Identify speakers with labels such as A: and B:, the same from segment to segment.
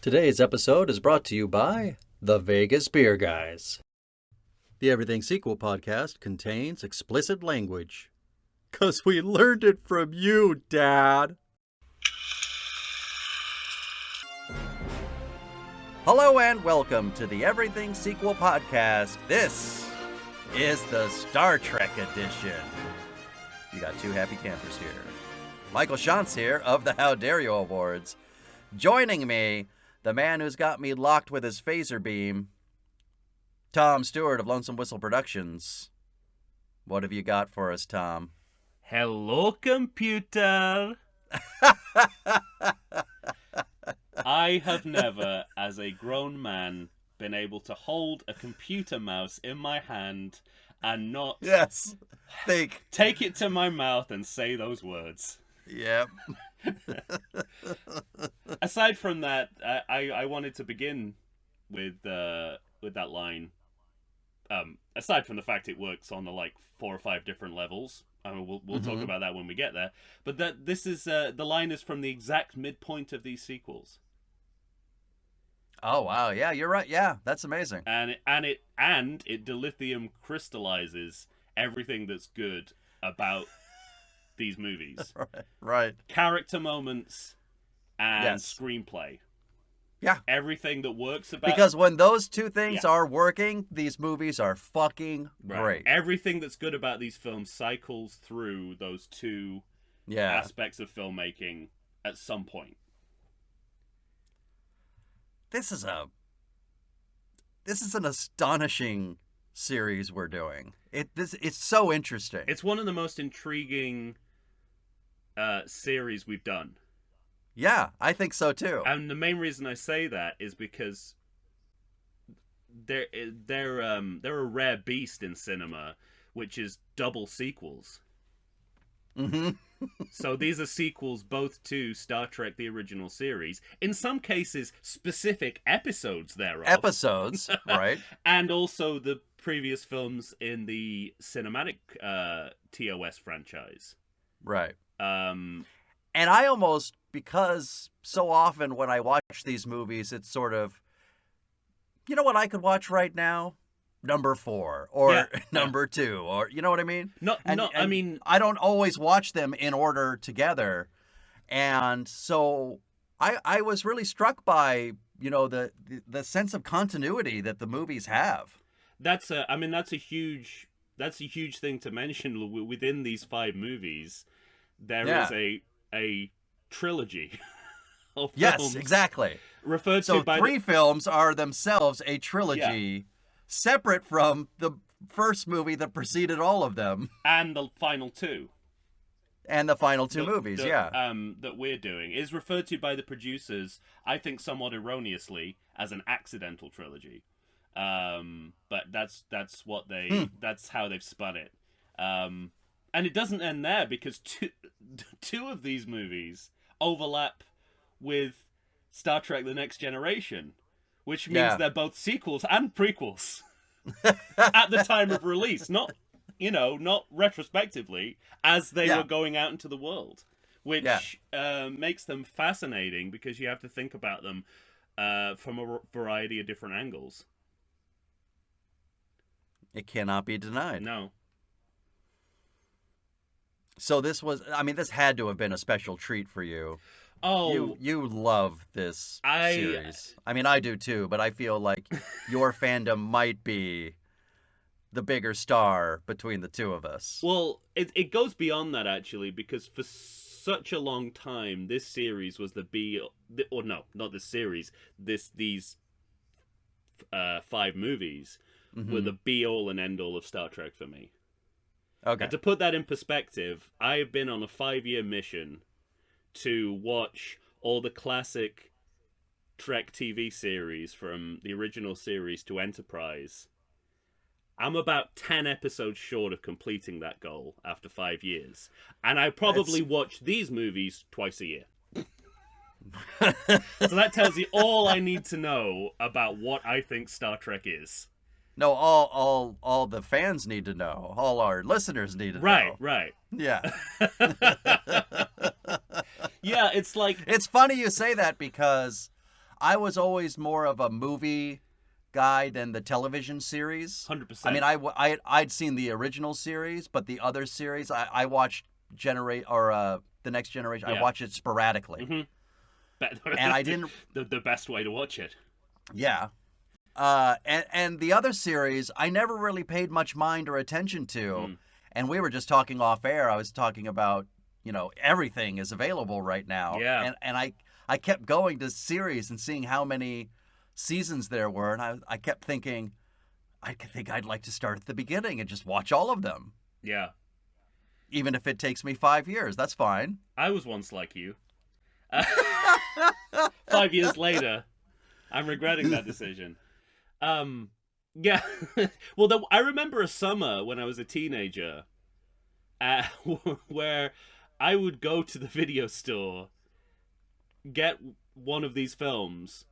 A: Today's episode is brought to you by the Vegas Beer Guys. The Everything Sequel podcast contains explicit language. 'Cause we learned it from you, Dad.
B: Hello and welcome to the Everything Sequel podcast. This is the Star Trek edition. You got two happy campers here. Michael Shantz here of the How Dare You Awards. Joining me, the man who's got me locked with his phaser beam, Tom Stewart of Lonesome Whistle Productions. What have you got for us, Tom?
C: Hello, computer. I have never, as a grown man, been able to hold a computer mouse in my hand and not take it to my mouth and say those words.
B: Yep.
C: Aside from that, I wanted to begin with that line. Aside from the fact it works on the 4 or 5 different levels. I mean, we'll talk about that when we get there. But this is the line is from the exact midpoint of these sequels.
B: Oh wow, yeah, you're right. Yeah, that's amazing.
C: And it dilithium crystallizes everything that's good about these movies.
B: Right.
C: Character moments and screenplay.
B: Yeah.
C: Everything that works about...
B: Because when those two things are working, these movies are fucking great.
C: Everything that's good about these films cycles through those two aspects of filmmaking at some point.
B: This is an astonishing series we're doing. It's so interesting.
C: It's one of the most intriguing series we've done.
B: Yeah, I think so too.
C: And the main reason I say that is because they're a rare beast in cinema, which is double sequels.
B: Mm-hmm.
C: So these are sequels both to Star Trek, the original series. In some cases, specific episodes thereof.
B: Episodes, right.
C: And also the previous films in the cinematic TOS franchise.
B: Right.
C: And
B: I almost, because so often when I watch these movies, it's sort of, you know what I could watch right now? Number 4 or number 2, or you know what I mean?
C: I mean,
B: I don't always watch them in order together, and so I was really struck by the sense of continuity that the movies have.
C: That's a huge thing to mention. Within these 5 movies, there is a trilogy of films.
B: Yes, exactly.
C: Referred to by
B: 3 films are themselves a trilogy. Separate from the first movie that preceded all of them.
C: And the final 2.
B: And the final 2 movies,
C: that we're doing, is referred to by the producers, I think somewhat erroneously, as an accidental trilogy. But that's how they've spun it. And it doesn't end there, because two of these movies overlap with Star Trek: The Next Generation. Which means they're both sequels and prequels at the time of release, not retrospectively as they were going out into the world, which makes them fascinating because you have to think about them from a variety of different angles.
B: It cannot be denied.
C: No.
B: So this had to have been a special treat for you.
C: Oh,
B: you love this series. I mean, I do too, but I feel like your fandom might be the bigger star between the two of us.
C: Well, it goes beyond that, actually, because for such a long time, this series was these 5 movies were the be-all and end-all of Star Trek for me.
B: Okay.
C: And to put that in perspective, I've been on a 5-year mission to watch all the classic Trek TV series from the original series to Enterprise. I'm about 10 episodes short of completing that goal after 5 years. And I probably watch these movies twice a year. So that tells you all I need to know about what I think Star Trek is.
B: No, all the fans need to know. All our listeners need to know.
C: Right.
B: Yeah.
C: Yeah, it's like...
B: It's funny you say that because I was always more of a movie guy than the television series.
C: 100%.
B: I mean, I'd seen the original series, but the other series I watched The Next Generation.
C: Yeah.
B: I watched it sporadically, and I didn't.
C: The best way to watch it.
B: Yeah. And the other series I never really paid much mind or attention to. And we were just talking off air. I was talking about, everything is available right now.
C: Yeah.
B: And I kept going to series and seeing how many seasons there were. And I kept thinking, I think I'd like to start at the beginning and just watch all of them.
C: Yeah.
B: Even if it takes me 5 years, that's fine.
C: I was once like you. 5 years later, I'm regretting that decision. Yeah. Well, I remember a summer when I was a teenager where I would go to the video store, get one of these films,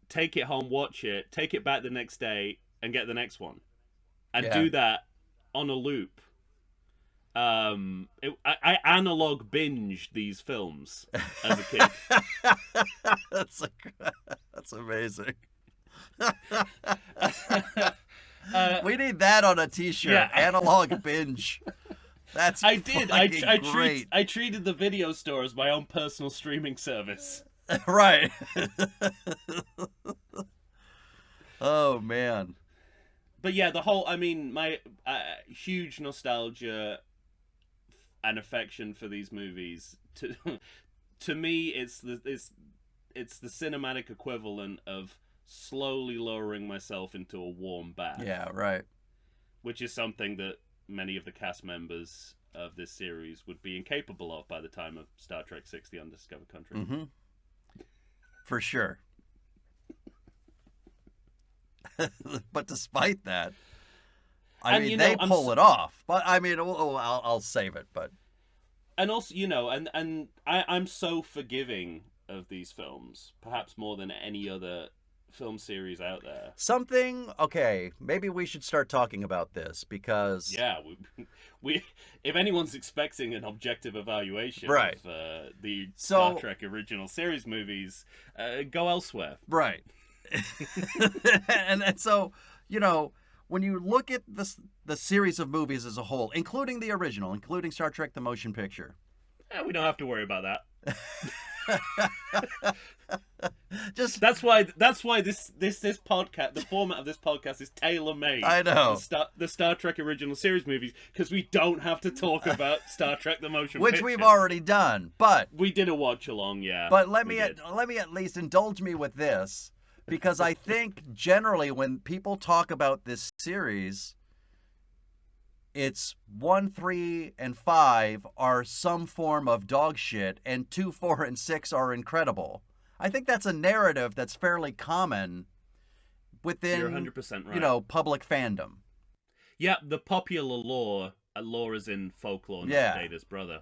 C: take it home, watch it, take it back the next day, and get the next one. And do that on a loop. I analog binged these films as a kid.
B: That's amazing. We need that on a t-shirt.
C: Yeah.
B: Analog binge. That's
C: I did.
B: great.
C: I treated the video store as my own personal streaming service.
B: Right. Oh man.
C: But yeah, my huge nostalgia and affection for these movies. To me, it's the cinematic equivalent of slowly lowering myself into a warm bath.
B: Yeah, right.
C: Which is something that many of the cast members of this series would be incapable of by the time of Star Trek VI: The Undiscovered Country.
B: Mm-hmm. For sure. But despite that, I mean, they pull it off. But I mean, I'll save it. But
C: and also, and I'm so forgiving of these films, perhaps more than any other film series out there.
B: Okay, maybe we should start talking about this because
C: we if anyone's expecting an objective evaluation
B: right.
C: of the Star Trek original series movies, go elsewhere.
B: Right. and so, when you look at the series of movies as a whole, including the original, including Star Trek the Motion Picture.
C: We don't have to worry about that. That's why this podcast, the format of this podcast is tailor-made.
B: I know.
C: The Star Trek original series movies, because we don't have to talk about Star Trek the Motion
B: Which
C: Picture.
B: we've already done, but
C: we did a watch along, yeah.
B: But let me at least indulge me with this, because I think generally when people talk about this series, it's 1, 3, and 5 are some form of dog shit, and 2, 4, and 6 are incredible. I think that's a narrative that's fairly common within,
C: You're 100% right.
B: Public fandom.
C: Yeah, the popular lore is in folklore, not Data's brother.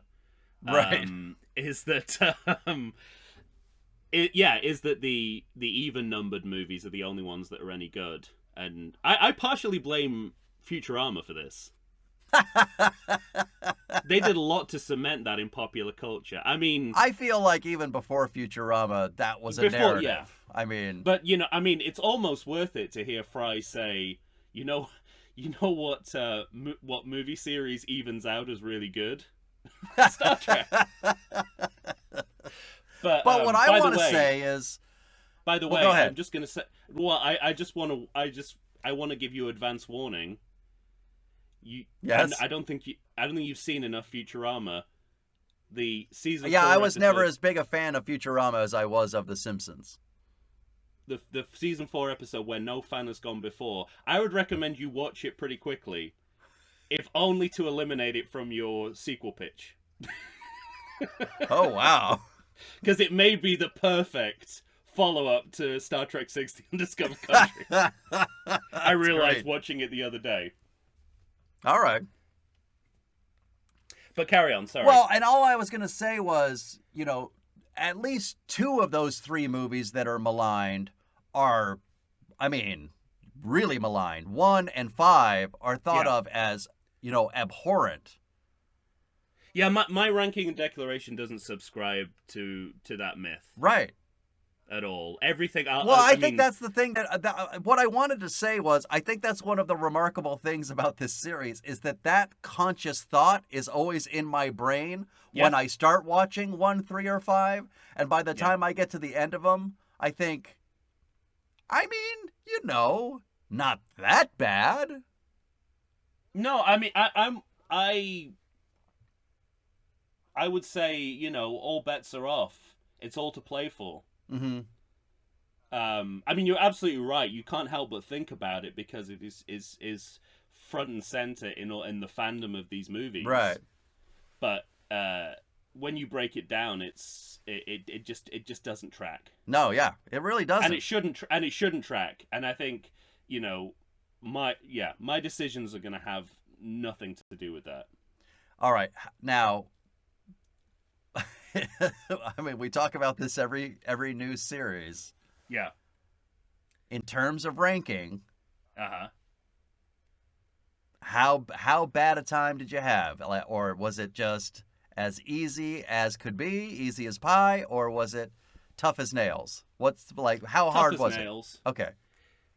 B: Right.
C: Is that is that the even-numbered movies are the only ones that are any good. And I partially blame Futurama for this. They did a lot to cement that in popular culture. I mean,
B: I feel like even before Futurama, that was a narrative. Yeah. I mean,
C: but it's almost worth it to hear Fry say, what movie series evens out as really good? Star Trek. But
B: what I want to say is,
C: by the way,
B: go ahead.
C: I'm just gonna say, I want to give you advance warning.
B: Yes.
C: I don't think you've seen enough Futurama. The season.
B: Yeah,
C: 4
B: I was never
C: episode,
B: as big a fan of Futurama as I was of The Simpsons.
C: The season 4 episode where no fan has gone before. I would recommend you watch it pretty quickly, if only to eliminate it from your sequel pitch.
B: Oh wow!
C: Because it may be the perfect follow-up to Star Trek VI: The Undiscovered Country. I realized watching it the other day.
B: All right.
C: But carry on, sorry.
B: Well, and all I was going to say was, at least 2 of those 3 movies that are maligned are, really maligned. 1 and 5 are thought of as, abhorrent.
C: Yeah, my ranking and declaration doesn't subscribe to that myth.
B: Right.
C: at all. Everything.
B: I think
C: mean,
B: that's the thing that what I wanted to say was I think that's one of the remarkable things about this series is that conscious thought is always in my brain when I start watching 1, 3, or 5, and by the time I get to the end of them, I think, I mean, not that bad.
C: No, I mean, I would say, all bets are off. It's all to play for.
B: Mm-hmm.
C: I mean, you're absolutely right. You can't help but think about it because it is front and center in the fandom of these movies.
B: Right.
C: But when you break it down, it just doesn't track.
B: No, yeah, it really doesn't.
C: And it shouldn't track. And I think, my decisions are going to have nothing to do with that.
B: All right. Now, I mean, we talk about this every new series.
C: Yeah.
B: In terms of ranking,
C: Uh-huh.
B: how bad a time did you have? Or was it just as easy as could be, easy as pie, or was it tough as nails? How hard was
C: nails.
B: it? Okay.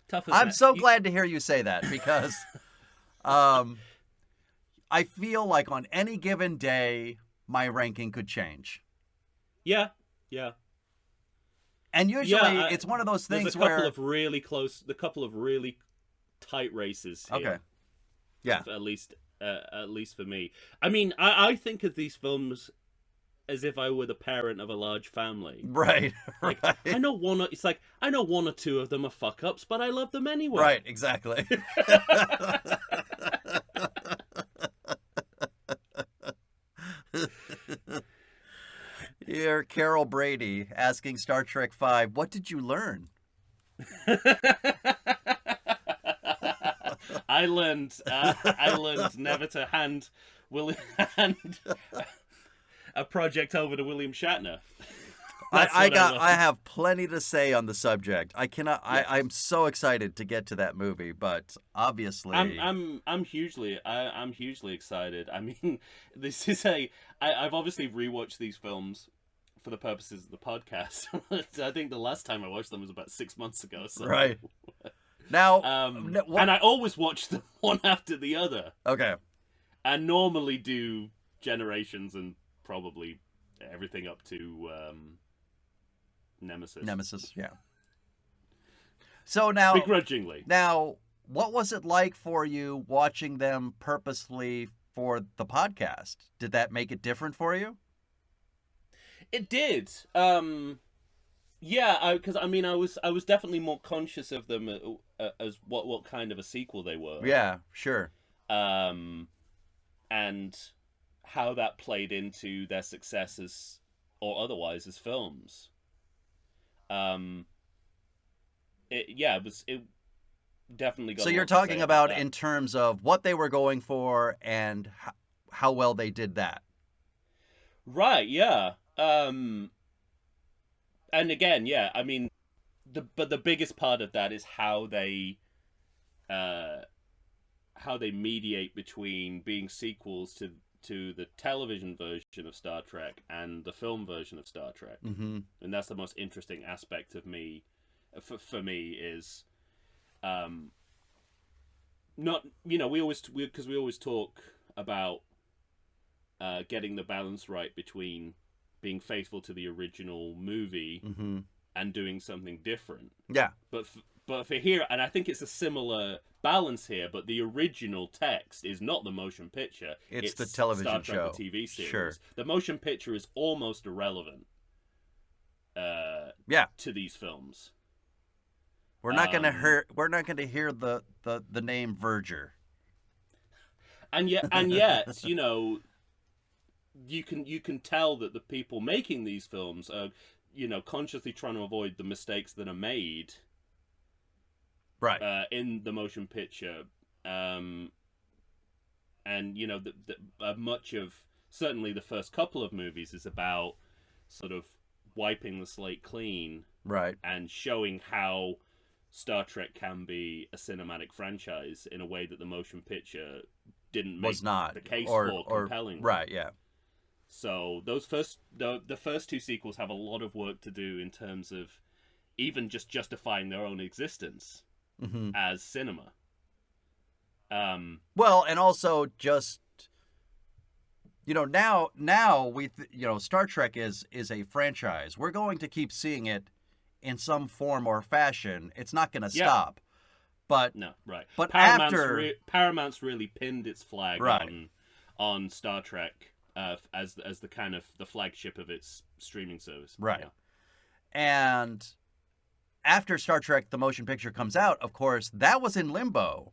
C: Tough as
B: I'm so glad to hear you say that because I feel like on any given day, my ranking could change.
C: Yeah.
B: And usually it's one of those things
C: there's a couple of really tight races here.
B: Okay. Yeah.
C: At least for me. I mean, I think of these films as if I were the parent of a large family.
B: Right.
C: Like,
B: right.
C: I know one or two of them are fuck ups, but I love them anyway.
B: Right, exactly. Here, Carol Brady asking Star Trek V, what did you learn?
C: I learned never to hand a project over to William Shatner.
B: I have plenty to say on the subject. I'm so excited to get to that movie, but obviously
C: I'm hugely excited. I mean, this is I've obviously rewatched these films for the purposes of the podcast. I think the last time I watched them was about 6 months ago. So.
B: Right. Now,
C: and I always watch them one after the other.
B: Okay.
C: And normally do Generations and probably everything up to Nemesis.
B: Nemesis, yeah. So now,
C: begrudgingly.
B: Now, what was it like for you watching them purposely for the podcast? Did that make it different for you?
C: It did. Yeah, because I was definitely more conscious of them as what kind of a sequel they were.
B: Yeah, sure.
C: And how that played into their successes or otherwise as films. It definitely got.
B: So you're talking about in terms of what they were going for and how well they did that.
C: Right. Yeah. And again, yeah. I mean, the biggest part of that is how they mediate between being sequels to the television version of Star Trek and the film version of Star Trek.
B: Mm-hmm.
C: And that's the most interesting aspect of me, for me, is, not, we always talk about getting the balance right between being faithful to the original movie
B: mm-hmm.
C: and doing something different.
B: Yeah.
C: But for here, and I think it's a similar balance here, but the original text is not the motion picture.
B: It's the television
C: Star Trek,
B: show.
C: the TV series.
B: Sure.
C: The motion picture is almost irrelevant. To these films.
B: We're not going to hear. We're not going to hear the name Verger.
C: And yet, you can tell that the people making these films are, consciously trying to avoid the mistakes that are made.
B: Right.
C: In the motion picture, and much of certainly the first couple of movies is about sort of wiping the slate clean,
B: right,
C: and showing how Star Trek can be a cinematic franchise in a way that the motion picture didn't make the case for compelling.
B: Right. Yeah.
C: So those the first two sequels have a lot of work to do in terms of even just justifying their own existence
B: Mm-hmm.
C: as cinema.
B: Well, and also just, now we, Star Trek is a franchise. We're going to keep seeing it in some form or fashion. It's not going to
C: Yeah.
B: stop. But
C: No, right.
B: But
C: Paramount's really pinned its flag
B: Right.
C: on Star Trek as the kind of the flagship of its streaming service.
B: Right.
C: Yeah.
B: And after Star Trek the motion picture comes out, of course, that was in limbo.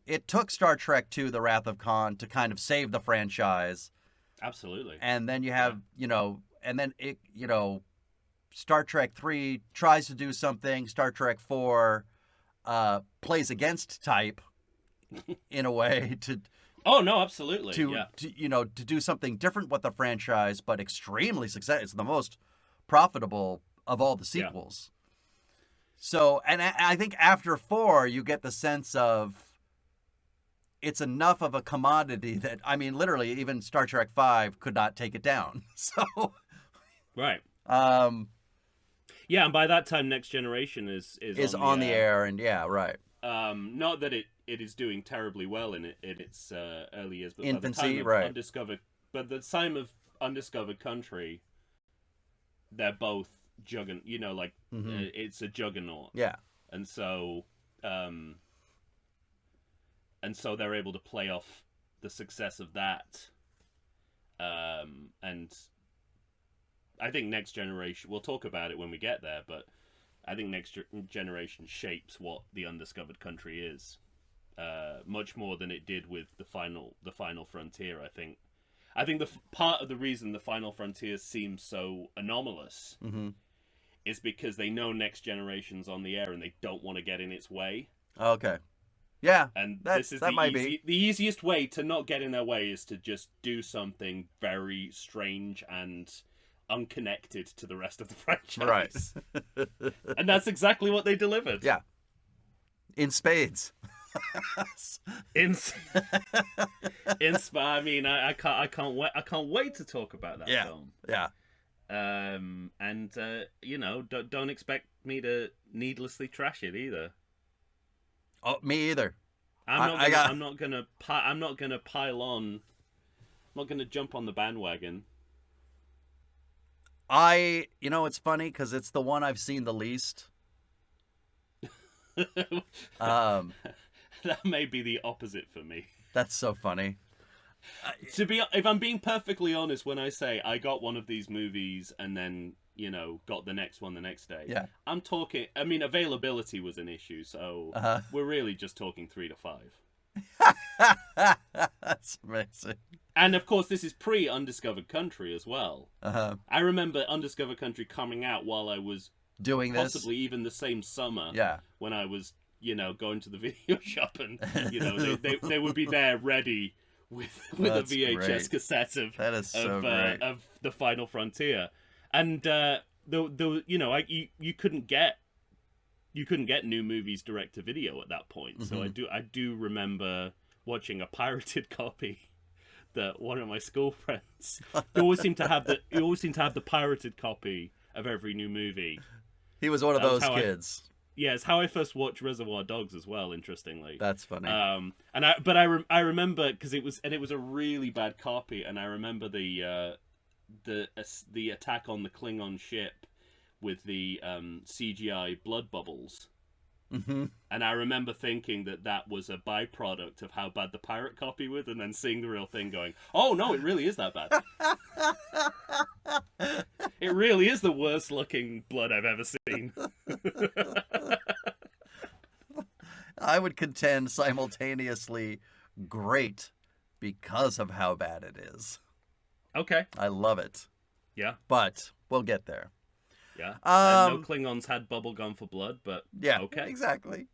B: It took Star Trek II: The Wrath of Khan to kind of save the franchise.
C: Absolutely.
B: And then you have, and then it, Star Trek 3 tries to do something. Star Trek 4 plays against type in a way to
C: Oh no, absolutely.
B: to do something different with the franchise, but extremely successful. It's the most profitable of all the sequels. So, and I think after 4, you get the sense of it's enough of a commodity that, I mean, literally, even Star Trek 5 could not take it down. So,
C: Right.
B: um,
C: Yeah, and by that time, Next Generation is
B: on the air, and yeah, right.
C: Not that it is doing terribly well in its early years, but
B: Infancy,
C: by the time of Undiscovered Country, they're both juggernaut. It's a juggernaut.
B: Yeah.
C: And so they're able to play off the success of that. And I think Next Generation, we'll talk about it when we get there, but I think Next Generation shapes what the Undiscovered Country is, much more than it did with the Final Frontier. I think the part of the reason the Final Frontier seems so anomalous is because they know Next Generation's on the air and they don't want to get in its way.
B: Okay. Yeah.
C: And
B: this is the
C: easiest way to not get in their way is to just do something very strange and unconnected to the rest of the franchise.
B: Right.
C: And that's exactly what they delivered.
B: Yeah. In spades.
C: I mean, I can't wait to talk about that film.
B: Yeah.
C: Don't expect me to needlessly trash it either.
B: Oh, me either.
C: I'm not gonna pile on. I'm not gonna jump on the bandwagon.
B: It's funny because it's the one I've seen the least.
C: That may be the opposite for me.
B: That's so funny.
C: If I'm being perfectly honest, when I say I got one of these movies and then got the next one the next day,
B: yeah,
C: I'm talking. I mean, availability was an issue, so we're really just talking 3 to 5.
B: That's amazing.
C: And of course, this is pre-Undiscovered Country as well. I remember Undiscovered Country coming out while I was
B: doing this,
C: possibly even the same summer.
B: Yeah,
C: when I was going to the video shop and they would be there ready with a VHS cassette of the Final Frontier, and you couldn't get new movies direct to video at that point. So I do remember watching a pirated copy that one of my school friends you always seem to have the pirated copy of every new movie.
B: He was one of those kids.
C: Yeah, it's how I first watched Reservoir Dogs as well. Interestingly,
B: that's funny.
C: I remember because it was a really bad copy, and I remember the attack on the Klingon ship with the CGI blood bubbles. And I remember thinking that was a byproduct of how bad the pirate copy was, and then seeing the real thing, going, "Oh no, it really is that bad." It really is the worst looking blood I've ever seen.
B: I would contend simultaneously great because of how bad it is.
C: Okay.
B: I love it.
C: Yeah.
B: But we'll get there.
C: Yeah. No Klingons had bubblegum for blood, but
B: yeah,
C: okay.
B: Exactly.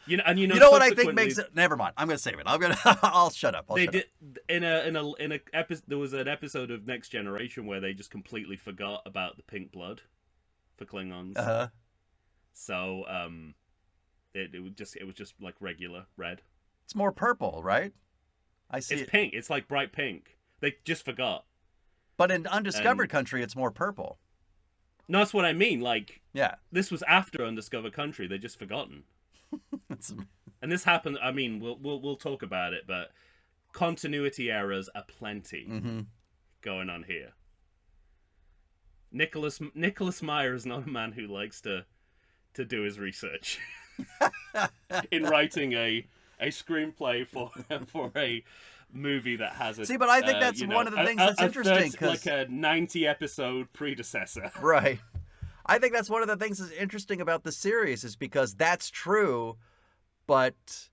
C: You know
B: what I think makes it. Never mind. I'm going to save it. I'll shut up. There was an episode of Next Generation where they just completely forgot about the pink blood for Klingons.
C: So it was just like regular red.
B: It's more purple, right? I see.
C: It's pink. It's like bright pink. They just forgot.
B: But in Undiscovered Country, it's more purple.
C: No, that's what I mean. Like,
B: Yeah.
C: this was after Undiscovered Country. They'd just forgotten. And this happened. I mean, we'll talk about it, but continuity errors are plenty going on here. Nicholas Meyer is not a man who likes to do his research in writing a screenplay for a movie that has a.
B: See, but I think that's one of the things that's interesting,
C: like a 90-episode predecessor.
B: Right. I think that's one of the things that's interesting about the series is because that's true, but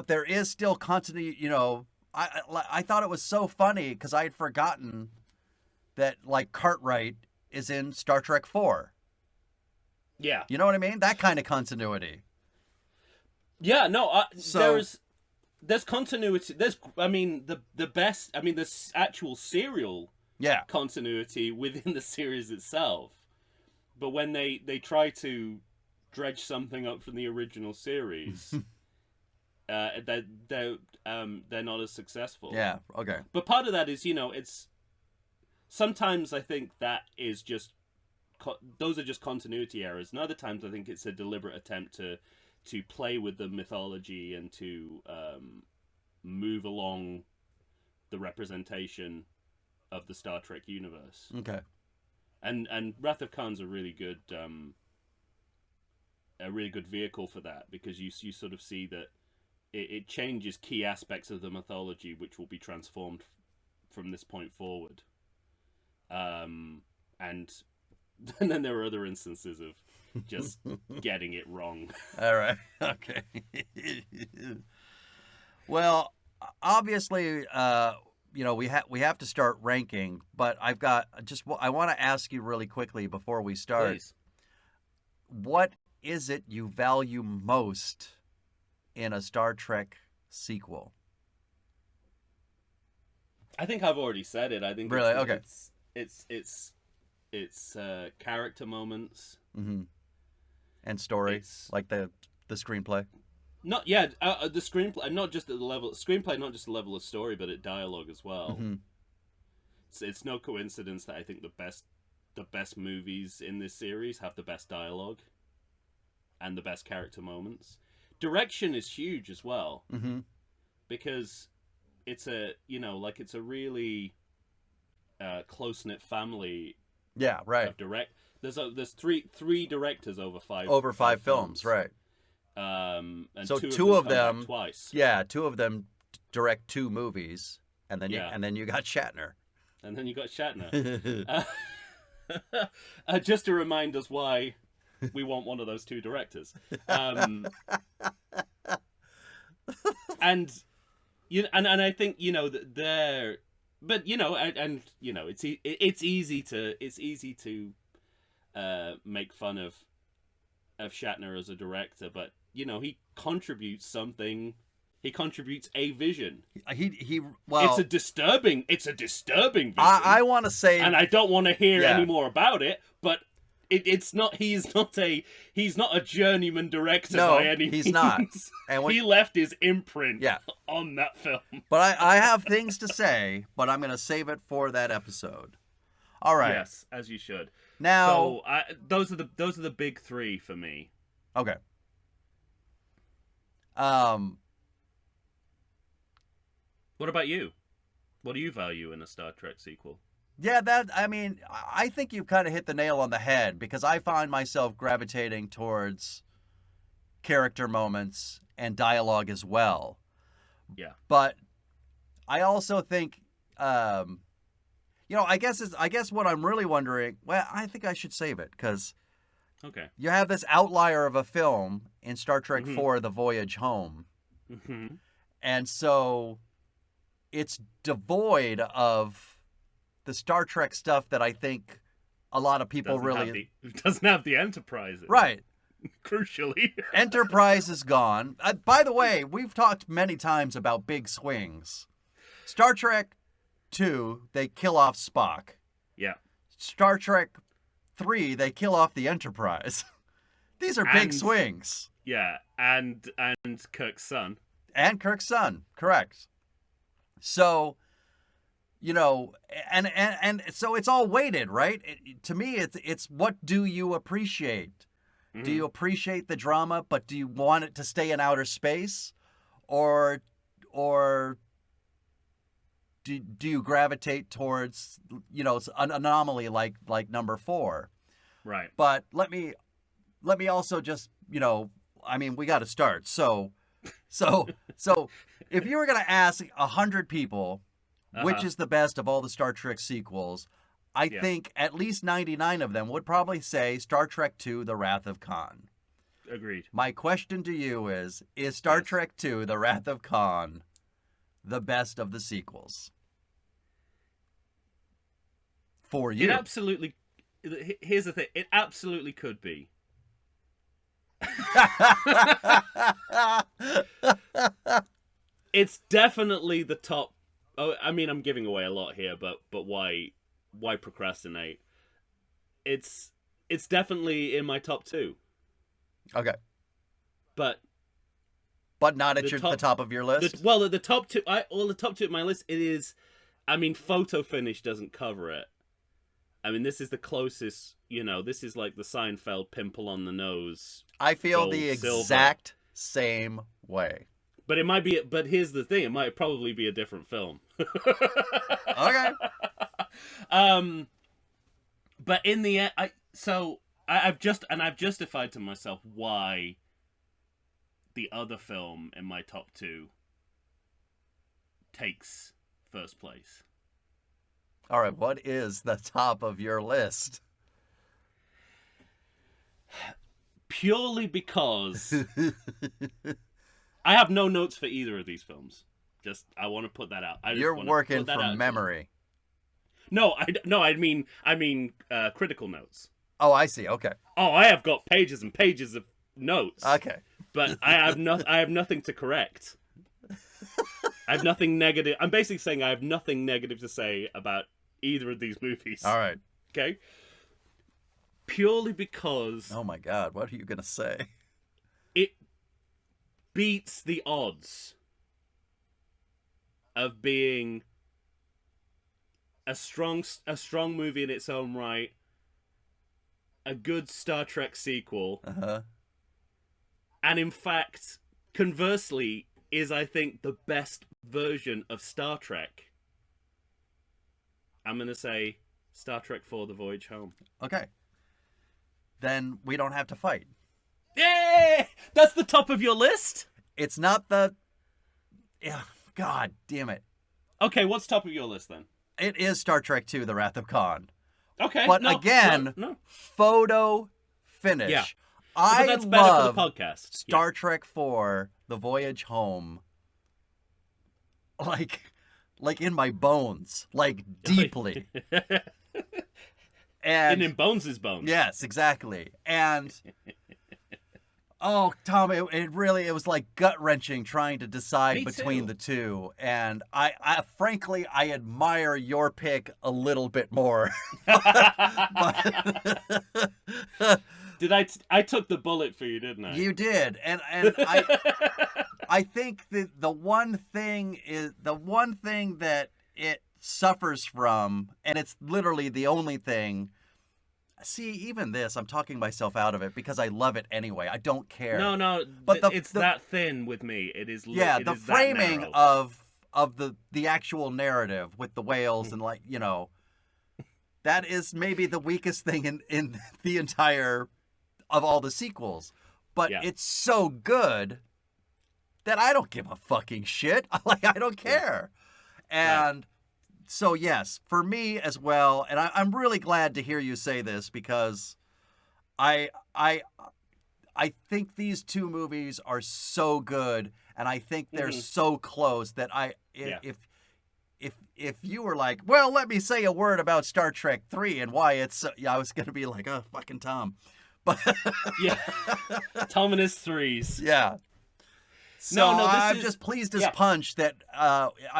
B: there is still continuity. You know, I thought it was so funny because I had forgotten that like Cartwright is in Star Trek 4.
C: Yeah.
B: You know what I mean? That kind of continuity.
C: Yeah. No. There's continuity. The best. I mean, there's actual serial.
B: Yeah.
C: Continuity within the series itself, but when they try to dredge something up from the original series, they're not as successful.
B: Yeah. Okay.
C: But part of that is, it's sometimes I think that is just those are just continuity errors, and other times I think it's a deliberate attempt to play with the mythology and to move along the representation of the Star Trek universe.
B: Okay.
C: And Wrath of Khan's a really good vehicle for that, because you sort of see that it changes key aspects of the mythology which will be transformed from this point forward. And then there are other instances of just getting it wrong.
B: All right. Okay. Well, obviously, we have to start ranking, but I want to ask you really quickly before we start.
C: Please.
B: What is it you value most in a Star Trek sequel?
C: I think I've already said it. I think
B: really okay.
C: It's character moments,
B: and story, like the screenplay.
C: The screenplay, not just at the level screenplay, not just the level of story, but at dialogue as well. It's no coincidence that I think the best movies in this series have the best dialogue and the best character moments. Direction is huge as well, because it's a really close-knit family.
B: Yeah, right.
C: There's three directors over five
B: films, right?
C: And
B: so
C: two
B: of them
C: twice.
B: Yeah, two of them direct 2 movies, and then you got Shatner.
C: And then you got Shatner. Just to remind us why we want one of those 2 directors. And I think they're, but it's easy to make fun of Shatner as a director, but he contributes something. He contributes a vision.
B: Well,
C: it's a disturbing vision.
B: I want to say,
C: and I don't want to hear any more about it, but it's not. He's not a journeyman director by any means.
B: He's not. And
C: he left his imprint on that film.
B: But I have things to say, but I'm going to save it for that episode. All right.
C: Yes, as you should.
B: Now,
C: so those are the big 3 for me.
B: Okay.
C: What about you? What do you value in a Star Trek sequel?
B: Yeah, I think you've kind of hit the nail on the head, because I find myself gravitating towards character moments and dialogue as well.
C: Yeah.
B: But I also think, I guess what I'm really wondering, well, I think I should save it, because you have this outlier of a film in Star Trek 4, The Voyage Home. And so it's devoid of the Star Trek stuff that I think a lot of people
C: doesn't have the Enterprise.
B: Right.
C: Crucially.
B: Enterprise is gone. By the way, we've talked many times about big swings. Star Trek 2, they kill off Spock.
C: Yeah.
B: Star Trek 3, they kill off the Enterprise. These are big swings.
C: Yeah, and Kirk's son.
B: And Kirk's son, correct. So, you know, and so it's all weighted, right? To me, it's what do you appreciate? Do you appreciate the drama, but do you want it to stay in outer space, or do you gravitate towards, you know, an anomaly like number 4?
C: Right.
B: But let me also just, you know, I mean, we got to start. So if you were going to ask 100 people which is the best of all the Star Trek sequels, I think at least 99 of them would probably say Star Trek II: The Wrath of Khan.
C: Agreed.
B: My question to you is Star Trek II: The Wrath of Khan the best of the sequels? For you.
C: It absolutely... Here's the thing. It absolutely could be. It's definitely the top. Oh, I mean, I'm giving away a lot here, but why procrastinate? It's definitely in my top 2.
B: Okay.
C: But
B: not at the top of your list?
C: The top 2, the top 2 of my list, it is, I mean, photo finish doesn't cover it. I mean, this is the closest, you know, this is like the Seinfeld pimple on the nose.
B: I feel
C: gold,
B: the
C: silver.
B: exact same way.
C: But it might be, but here's the thing, it might probably be a different film.
B: Okay.
C: But in the end, I've justified to myself why the other film in my top 2 takes first place.
B: All right, what is the top of your list?
C: Purely because I have no notes for either of these films. Just, I want to put that out.
B: You're working from memory.
C: No, I mean critical notes.
B: Oh, I see. Okay.
C: Oh, I have got pages and pages of notes.
B: Okay.
C: But I have nothing to correct. I have nothing negative. I'm basically saying I have nothing negative to say about either of these movies.
B: All right.
C: Okay? Purely because...
B: Oh my God, what are you going to say?
C: It beats the odds of being a strong movie in its own right, a good Star Trek sequel, and in fact, conversely, is, I think, the best version of Star Trek. I'm going to say Star Trek IV: The Voyage Home.
B: Okay. Then we don't have to fight.
C: Yay! That's the top of your list?
B: It's not the... Yeah, God damn it.
C: Okay, what's top of your list then?
B: It is Star Trek II: The Wrath of Khan.
C: Okay.
B: But
C: no,
B: again,
C: no.
B: photo finish.
C: Yeah.
B: I
C: but that's better
B: love
C: for the podcast.
B: Star Trek IV: The Voyage Home. Like in my bones. Like deeply. And
C: in Bones' bones.
B: Yes, exactly. And oh, Tom, it really was like gut-wrenching trying to decide between the two. And I frankly, I admire your pick a little bit more.
C: Did I took the bullet for you, didn't I?
B: You did. And I think that the one thing that it suffers from, and it's literally the only thing. See, even this, I'm talking myself out of it because I love it anyway. I don't care.
C: No,
B: but
C: it's that thin with me. It is.
B: The framing of the actual narrative with the whales and that is maybe the weakest thing in the entire of all the sequels. But it's so good that I don't give a fucking shit. I don't care. And so yes, for me as well, and I'm really glad to hear you say this because I think these two movies are so good, and I think they're so close that if you were like, well, let me say a word about Star Trek 3 and why it's, I was gonna be like, oh, fucking Tom, but
C: Tom and his threes,
B: So I'm just pleased as punch that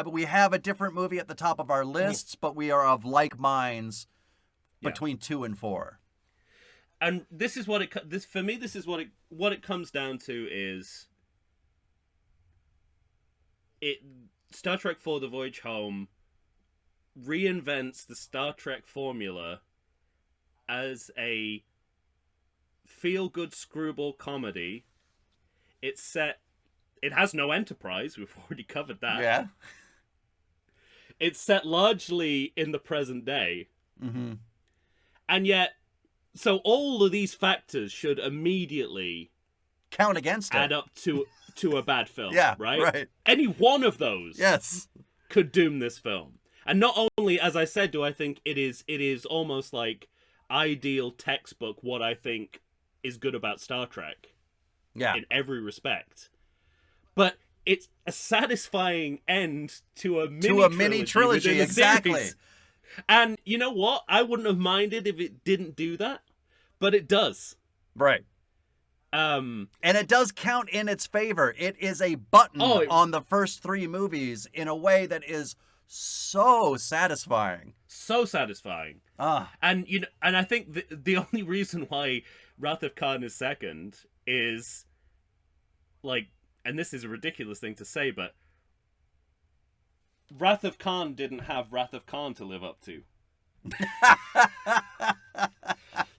B: we have a different movie at the top of our lists, but we are of like minds between 2 and 4.
C: And this is what it comes down to is Star Trek IV: The Voyage Home reinvents the Star Trek formula as a feel-good screwball comedy. It has no Enterprise. We've already covered that.
B: Yeah.
C: It's set largely in the present day.
B: Mm-hmm.
C: And yet, so all of these factors should immediately
B: count against it.
C: Add up to a bad film.
B: Yeah,
C: right?
B: Right.
C: Any one of those
B: Yes.
C: could doom this film. And not only, as I said, do I think it is almost like ideal textbook what I think is good about Star Trek.
B: Yeah.
C: In every respect. But it's a satisfying end to a mini trilogy,
B: exactly.
C: Series. And you know what? I wouldn't have minded if it didn't do that, but it does.
B: Right. And it does count in its favor. It is a button on the first 3 movies in a way that is so satisfying.
C: So satisfying. And and I think the only reason why Wrath of Khan is second is like, and this is a ridiculous thing to say, but Wrath of Khan didn't have Wrath of Khan to live up to.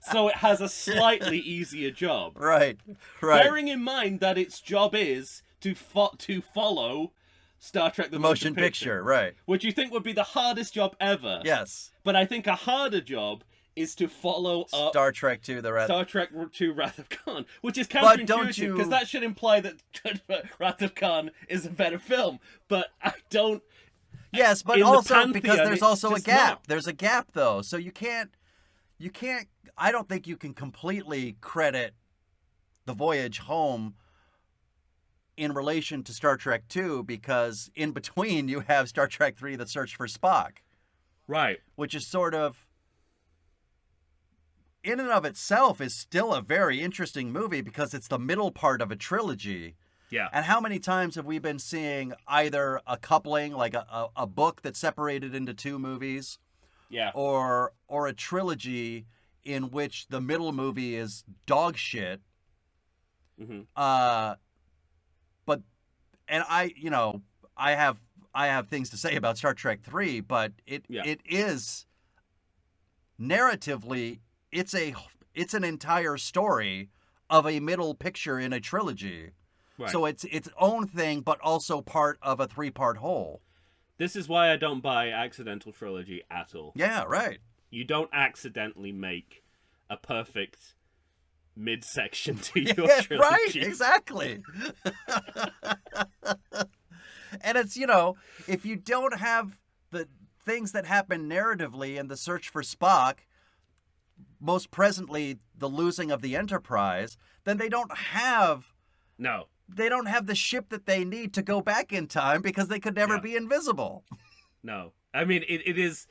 C: So it has a slightly easier job.
B: Right.
C: Bearing in mind that its job is to follow Star Trek the Motion Picture.
B: Right.
C: Which you think would be the hardest job ever.
B: Yes.
C: But I think a harder job is to follow up
B: Star Trek II,
C: Star Trek II Wrath of Khan, which is counterintuitive because that should imply that Wrath of Khan is a better film. But I don't.
B: Yes, but also
C: Pantheon,
B: because there's also a gap.
C: Not.
B: There's a gap though, so you can't. I don't think you can completely credit The Voyage Home in relation to Star Trek II because in between you have Star Trek III: The Search for Spock.
C: Right.
B: Which is sort of, in and of itself, is still a very interesting movie because it's the middle part of a trilogy.
C: Yeah.
B: And how many times have we been seeing either a coupling, like a book that's separated into 2 movies,
C: yeah,
B: or a trilogy in which the middle movie is dog shit.
C: Mm-hmm.
B: But I have things to say about Star Trek 3, but it is narratively it's an entire story of a middle picture in a trilogy. Right. So it's its own thing, but also part of a 3-part whole.
C: This is why I don't buy accidental trilogy at all.
B: Yeah, right.
C: You don't accidentally make a perfect midsection to your trilogy.
B: Right, exactly. And it's, if you don't have the things that happen narratively in the search for Spock, most presently the losing of the Enterprise, then they don't have the ship that they need to go back in time because they could never be invisible.
C: No. I mean, it is,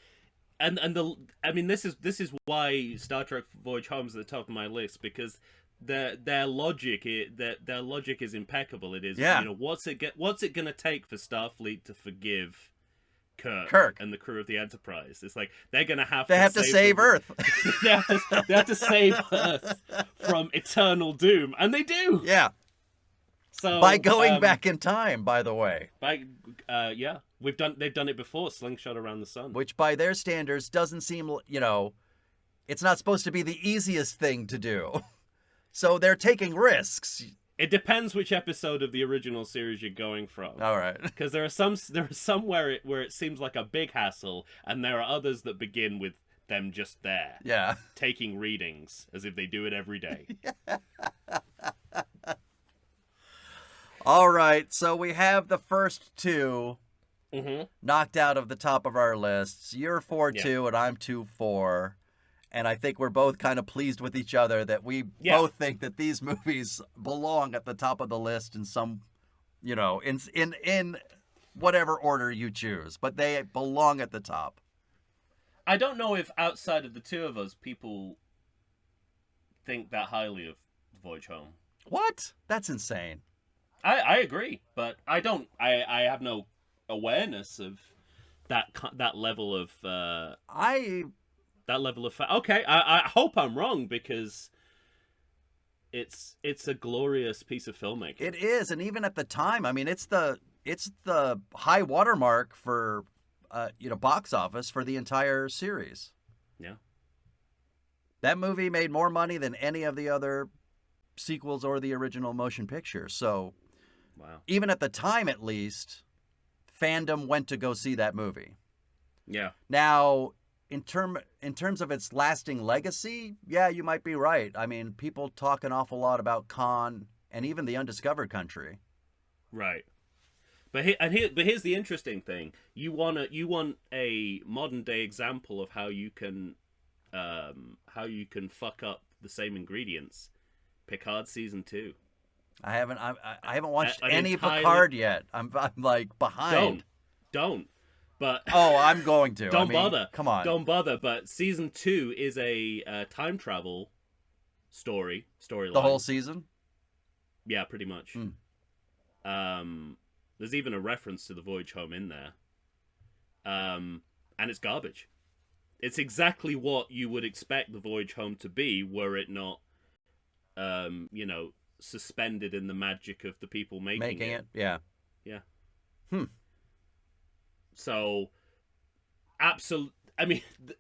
C: this is why Star Trek Voyage Home is at the top of my list, because their logic is impeccable. It is, what's it going to take for Starfleet to forgive Kirk and the crew of the Enterprise? It's like they're going to have to save Earth. they have to save Earth from eternal doom, and they do.
B: Yeah. So by going back in time, by the way.
C: They've done it before, Slingshot Around the Sun.
B: Which by their standards doesn't seem, it's not supposed to be the easiest thing to do. So they're taking risks.
C: It depends which episode of the original series you're going from.
B: All right.
C: Because there are some where it seems like a big hassle, and there are others that begin with them just there.
B: Yeah.
C: Taking readings as if they do it every day.
B: All right, so we have the first 2
C: mm-hmm.
B: knocked out of the top of our lists. You're 4-2 and I'm 2-4. And I think we're both kind of pleased with each other that we both think that these movies belong at the top of the list in some, in whatever order you choose. But they belong at the top.
C: I don't know if outside of the 2 of us, people think that highly of Voyage Home.
B: What? That's insane.
C: I agree, but I don't. I have no awareness of that level of. That level of. Okay, I hope I'm wrong because it's a glorious piece of filmmaking.
B: It is, and even at the time, I mean, it's the high watermark for box office for the entire series.
C: Yeah.
B: That movie made more money than any of the other sequels or the original motion picture. So,
C: Wow.
B: even at the time, at least, fandom went to go see that movie.
C: Yeah.
B: Now, in terms of its lasting legacy, yeah, you might be right. I mean, people talk an awful lot about Khan and even the Undiscovered Country.
C: Right. But here's the interesting thing. You want a modern day example of how you can fuck up the same ingredients. Picard season 2.
B: I haven't watched
C: An
B: any
C: entirely...
B: Picard yet. I'm like behind.
C: Don't. But
B: oh, I'm going to.
C: Don't bother.
B: Come on.
C: Don't bother. But season 2 is a time travel storyline.
B: The whole season?
C: Yeah, pretty much. There's even a reference to the voyage home in there. And it's garbage. It's exactly what you would expect the voyage home to be, were it not, suspended in the magic of the people making it.
B: Yeah.
C: So,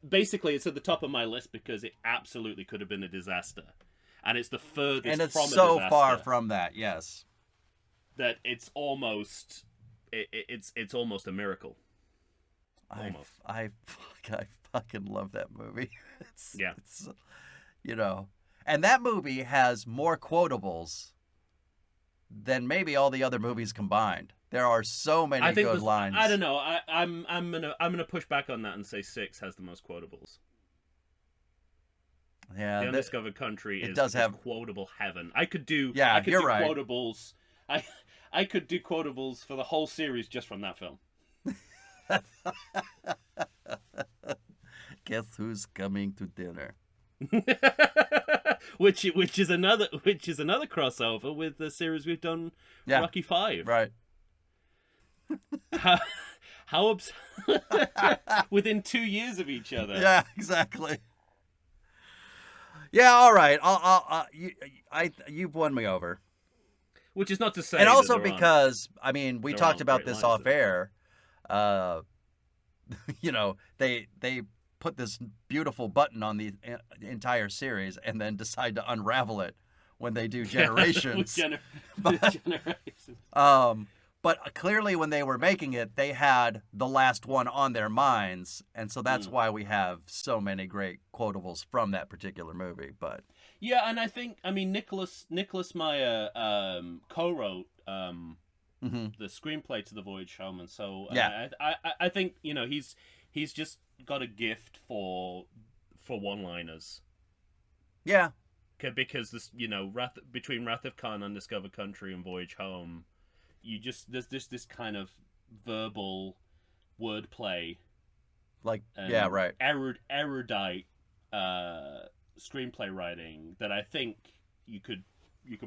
C: basically, it's at the top of my list because it absolutely could have been a disaster, and it's the furthest
B: and it's
C: from
B: so
C: a disaster
B: far from that. Yes,
C: that it's almost it's almost a miracle. Almost.
B: I fucking love that movie. It's and that movie has more quotables than maybe all the other movies combined. There are so many good lines.
C: I don't know. I'm gonna push back on that and say 6 has the most quotables.
B: Yeah,
C: The Undiscovered Country is
B: have
C: quotable heaven. I could do
B: right.
C: quotables. I could do quotables for the whole series just from that film.
B: Guess who's coming to dinner?
C: which is another crossover with the series we've done, Rocky V.
B: Right.
C: How within 2 years of each other.
B: Yeah, exactly. Yeah, all right. You've won me over.
C: Which is not to say,
B: and also because we talked about this off air. They put this beautiful button on the entire series and then decide to unravel it when they do Generations. But clearly when they were making it, they had the last one on their minds, and so that's why we have so many great quotables from that particular movie. But
C: yeah, and I think Nicholas Meyer co-wrote the screenplay to The Voyage Home, and so I think he's just got a gift for one-liners.
B: Yeah,
C: because this between Wrath of Khan, Undiscovered Country, and Voyage Home, there's this kind of verbal wordplay,
B: right,
C: erudite screenplay writing that I think you could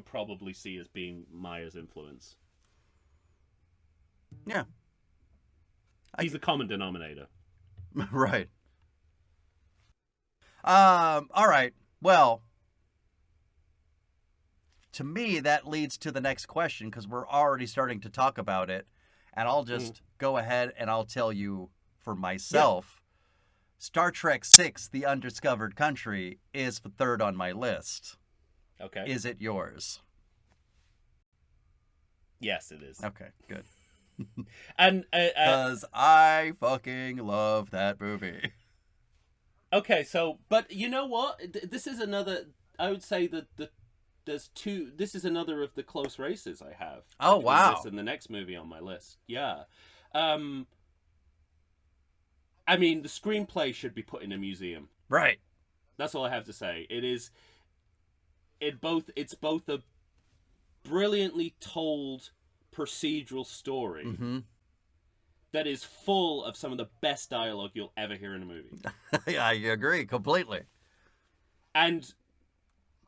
C: probably see as being Meyer's influence.
B: Yeah,
C: he's the common denominator.
B: Right. All right. Well, to me, that leads to the next question, because we're already starting to talk about it. And I'll just go ahead and I'll tell you for myself. Yeah. Star Trek VI, The Undiscovered Country, is the third on my list.
C: Okay.
B: Is it yours?
C: Yes, it is.
B: Okay, good.
C: And
B: because I fucking love that movie.
C: Okay, so, but you know what? This is another, I would say that there's two, this is another of the close races I have.
B: Oh, wow.
C: This and the next movie on my list. Yeah. The screenplay should be put in a museum.
B: Right.
C: That's all I have to say. It's both a brilliantly told procedural story that is full of some of the best dialogue you'll ever hear in a movie.
B: I agree completely.
C: And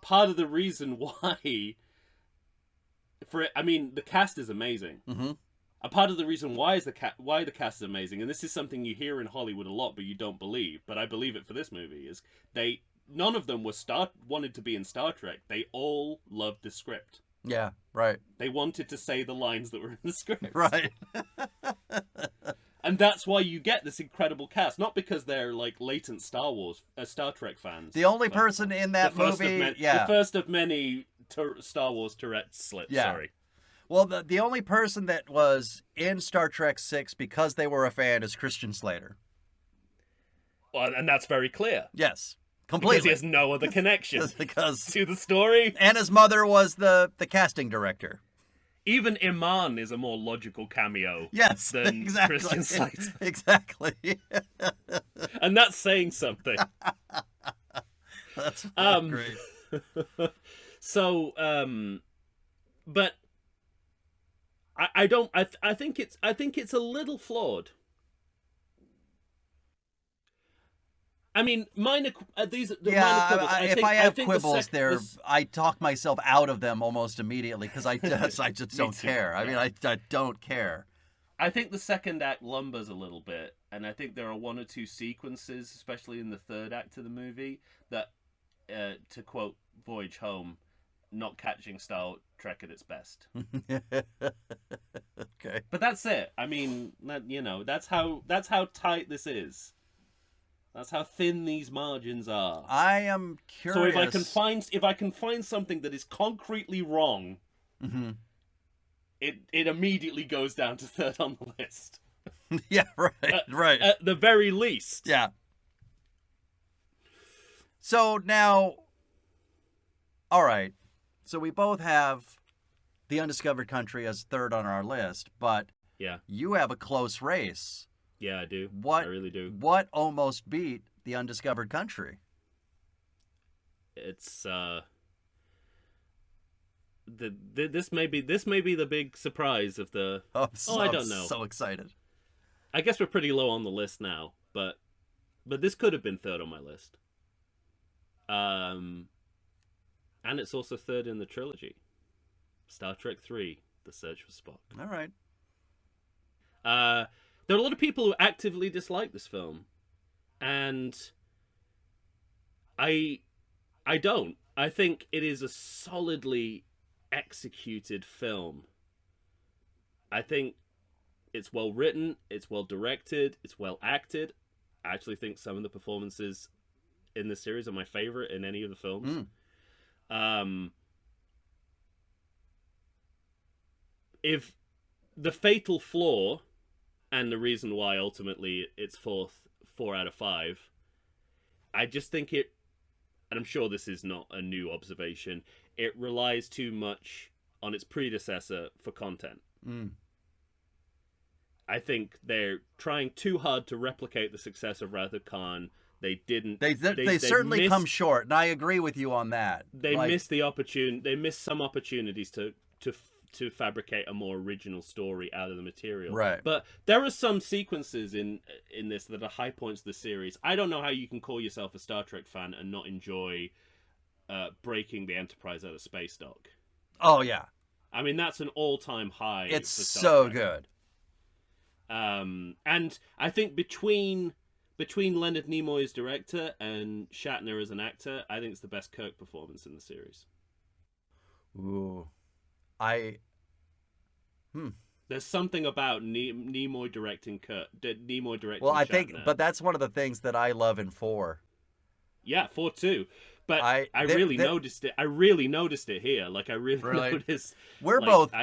C: part of the reason why the cast is amazing. A part of the reason why the cast is amazing, and this is something you hear in Hollywood a lot, but you don't believe, but I believe it for this movie, is none of them wanted to be in Star Trek. They all loved the script.
B: Yeah, right.
C: They wanted to say the lines that were in the script.
B: Right.
C: And that's why you get this incredible cast, not because they're like latent Star Trek fans.
B: The only person in that movie,
C: the first of many Star Wars Tourette slips.
B: Yeah.
C: Sorry.
B: Well, the only person that was in Star Trek 6 because they were a fan is Christian Slater.
C: Well, and that's very clear.
B: Yes, completely.
C: Because he has no other connection
B: because
C: to the story.
B: And his mother was the casting director.
C: Even Iman is a more logical cameo.
B: Yes,
C: than
B: exactly.
C: Christian Slater.
B: Exactly.
C: And that's saying something.
B: That's great.
C: So, but I think it's a little flawed. I mean, minor quibbles.
B: If I have quibbles there, I talk myself out of them almost immediately because I just don't care. I mean, I don't care.
C: I think the second act lumbers a little bit, and I think there are one or two sequences, especially in the third act of the movie, that, to quote Voyage Home, not catching Star Trek at its best.
B: Okay.
C: But that's it. I mean, that's how tight this is. That's how thin these margins are.
B: I am curious.
C: So if I can find something that is concretely wrong,
B: mm-hmm.
C: it immediately goes down to third on the list.
B: Yeah, right.
C: At the very least.
B: Yeah. So now, all right. So we both have The Undiscovered Country as third on our list, but
C: yeah,
B: you have a close race.
C: Yeah, I do.
B: I
C: really do.
B: What almost beat The Undiscovered Country?
C: It's this may be the big surprise of the. I don't know.
B: I'm so excited.
C: I guess we're pretty low on the list now, but this could have been third on my list. And it's also third in the trilogy. Star Trek 3: The Search for Spock.
B: All right.
C: There are a lot of people who actively dislike this film, and I don't. I think it is a solidly executed film. I think it's well written, it's well directed, it's well acted. I actually think some of the performances in this series are my favorite in any of the films. If the fatal flaw, and the reason why ultimately it's 4 out of 5, I just think it, and I'm sure this is not a new observation, it relies too much on its predecessor for content. I think they're trying too hard to replicate the success of Wrath of Khan. They didn't. They
B: certainly come short, and I agree with you on that.
C: They missed the opportunity. They missed some opportunities to fabricate a more original story out of the material.
B: Right.
C: But there are some sequences in this that are high points of the series. I don't know how you can call yourself a Star Trek fan and not enjoy breaking the Enterprise out of space dock.
B: Oh yeah.
C: I mean, that's an all-time high.
B: It's so good.
C: And I think between Leonard Nimoy as director and Shatner as an actor, I think it's the best Kirk performance in the series.
B: Ooh.
C: There's something about Nimoy directing Kirk. Nimoy directing.
B: Well, I
C: Shatner.
B: think, but that's one of the things that I love in 4.
C: Yeah, 4 too. But I really noticed it. I really noticed it here. Like I really noticed.
B: We're both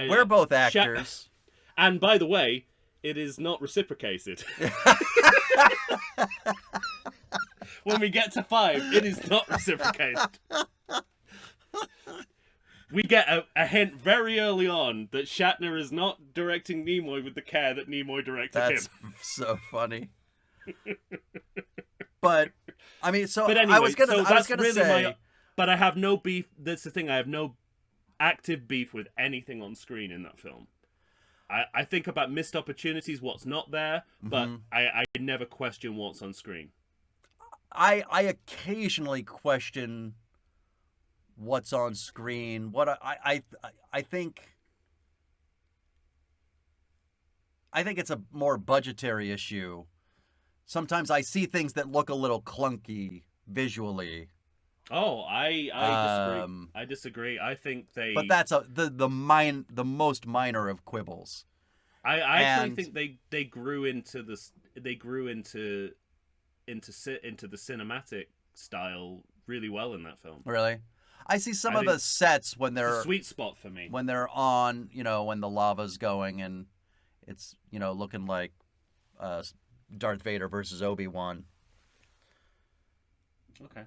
B: actors.
C: And by the way, it is not reciprocated. When we get to 5, it is not reciprocated. We get a hint very early on that Shatner is not directing Nimoy with the care that Nimoy directed him.
B: That's so funny. But I mean,
C: but anyway,
B: I was gonna say,
C: but I have no beef. That's the thing. I have no active beef with anything on screen in that film. I think about missed opportunities, what's not there, but I never question what's on screen.
B: I occasionally question what's on screen. What I think it's a more budgetary issue. Sometimes I see things that look a little clunky visually.
C: Oh, I disagree. I disagree. I think they.
B: But that's the most minor of quibbles.
C: I actually think they grew into this. They grew into the cinematic style really well in that film.
B: Really? I see some of the sets when they're
C: it's a sweet spot for me.
B: When they're on, when the lava's going and it's, looking like Darth Vader versus Obi-Wan.
C: Okay.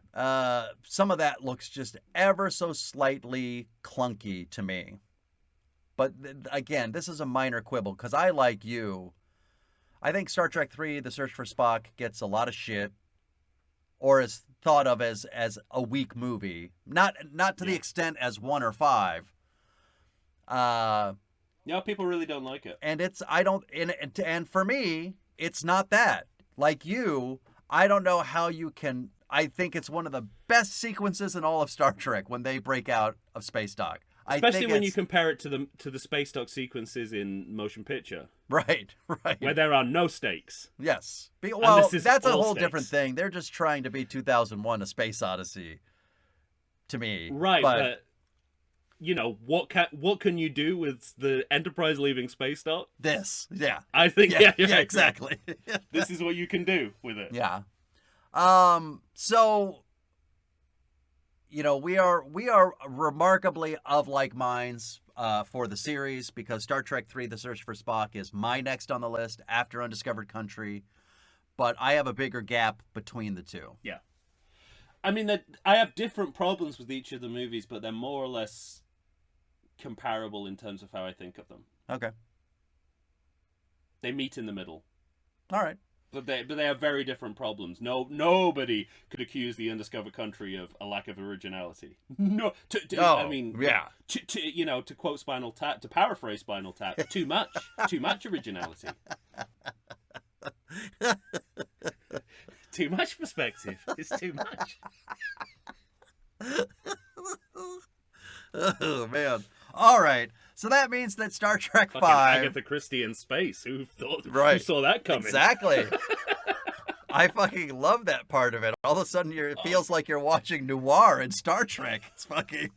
B: Some of that looks just ever so slightly clunky to me. But again, this is a minor quibble because I like you. I think Star Trek III: The Search for Spock gets a lot of shit, or is thought of as a weak movie, not to the extent as 1 or 5.
C: People really don't like it,
B: and for me, it's not that. Like you, I don't know how you can. I think it's one of the best sequences in all of Star Trek when they break out of space dock.
C: Especially when you compare it to the space dock sequences in motion picture.
B: Right.
C: Where there are no stakes.
B: Yes. Well, that's a whole
C: stakes.
B: different thing. They're just trying to be 2001: A Space Odyssey, to me.
C: Right, but what can you do with the Enterprise leaving space dock?
B: This, yeah.
C: I think, yeah,
B: exactly.
C: This is what you can do with it.
B: Yeah. So, we are remarkably of like minds for the series because Star Trek III: The Search for Spock is my next on the list after Undiscovered Country, but I have a bigger gap between the two.
C: Yeah. I mean, I have different problems with each of the movies, but they're more or less comparable in terms of how I think of them.
B: Okay.
C: They meet in the middle.
B: All right.
C: But they have very different problems. Nobody could accuse the Undiscovered Country of a lack of originality. No, I mean,
B: yeah.
C: To quote Spinal Tap, to paraphrase Spinal Tap, too much originality. Too much perspective. It's too much.
B: Oh man! All right. So that means that Star Trek
C: Fucking
B: 5...
C: Agatha Christie in space. Who
B: Right.
C: Who saw that coming?
B: Exactly. I fucking love that part of it. All of a sudden, it feels like you're watching noir in Star Trek. It's fucking...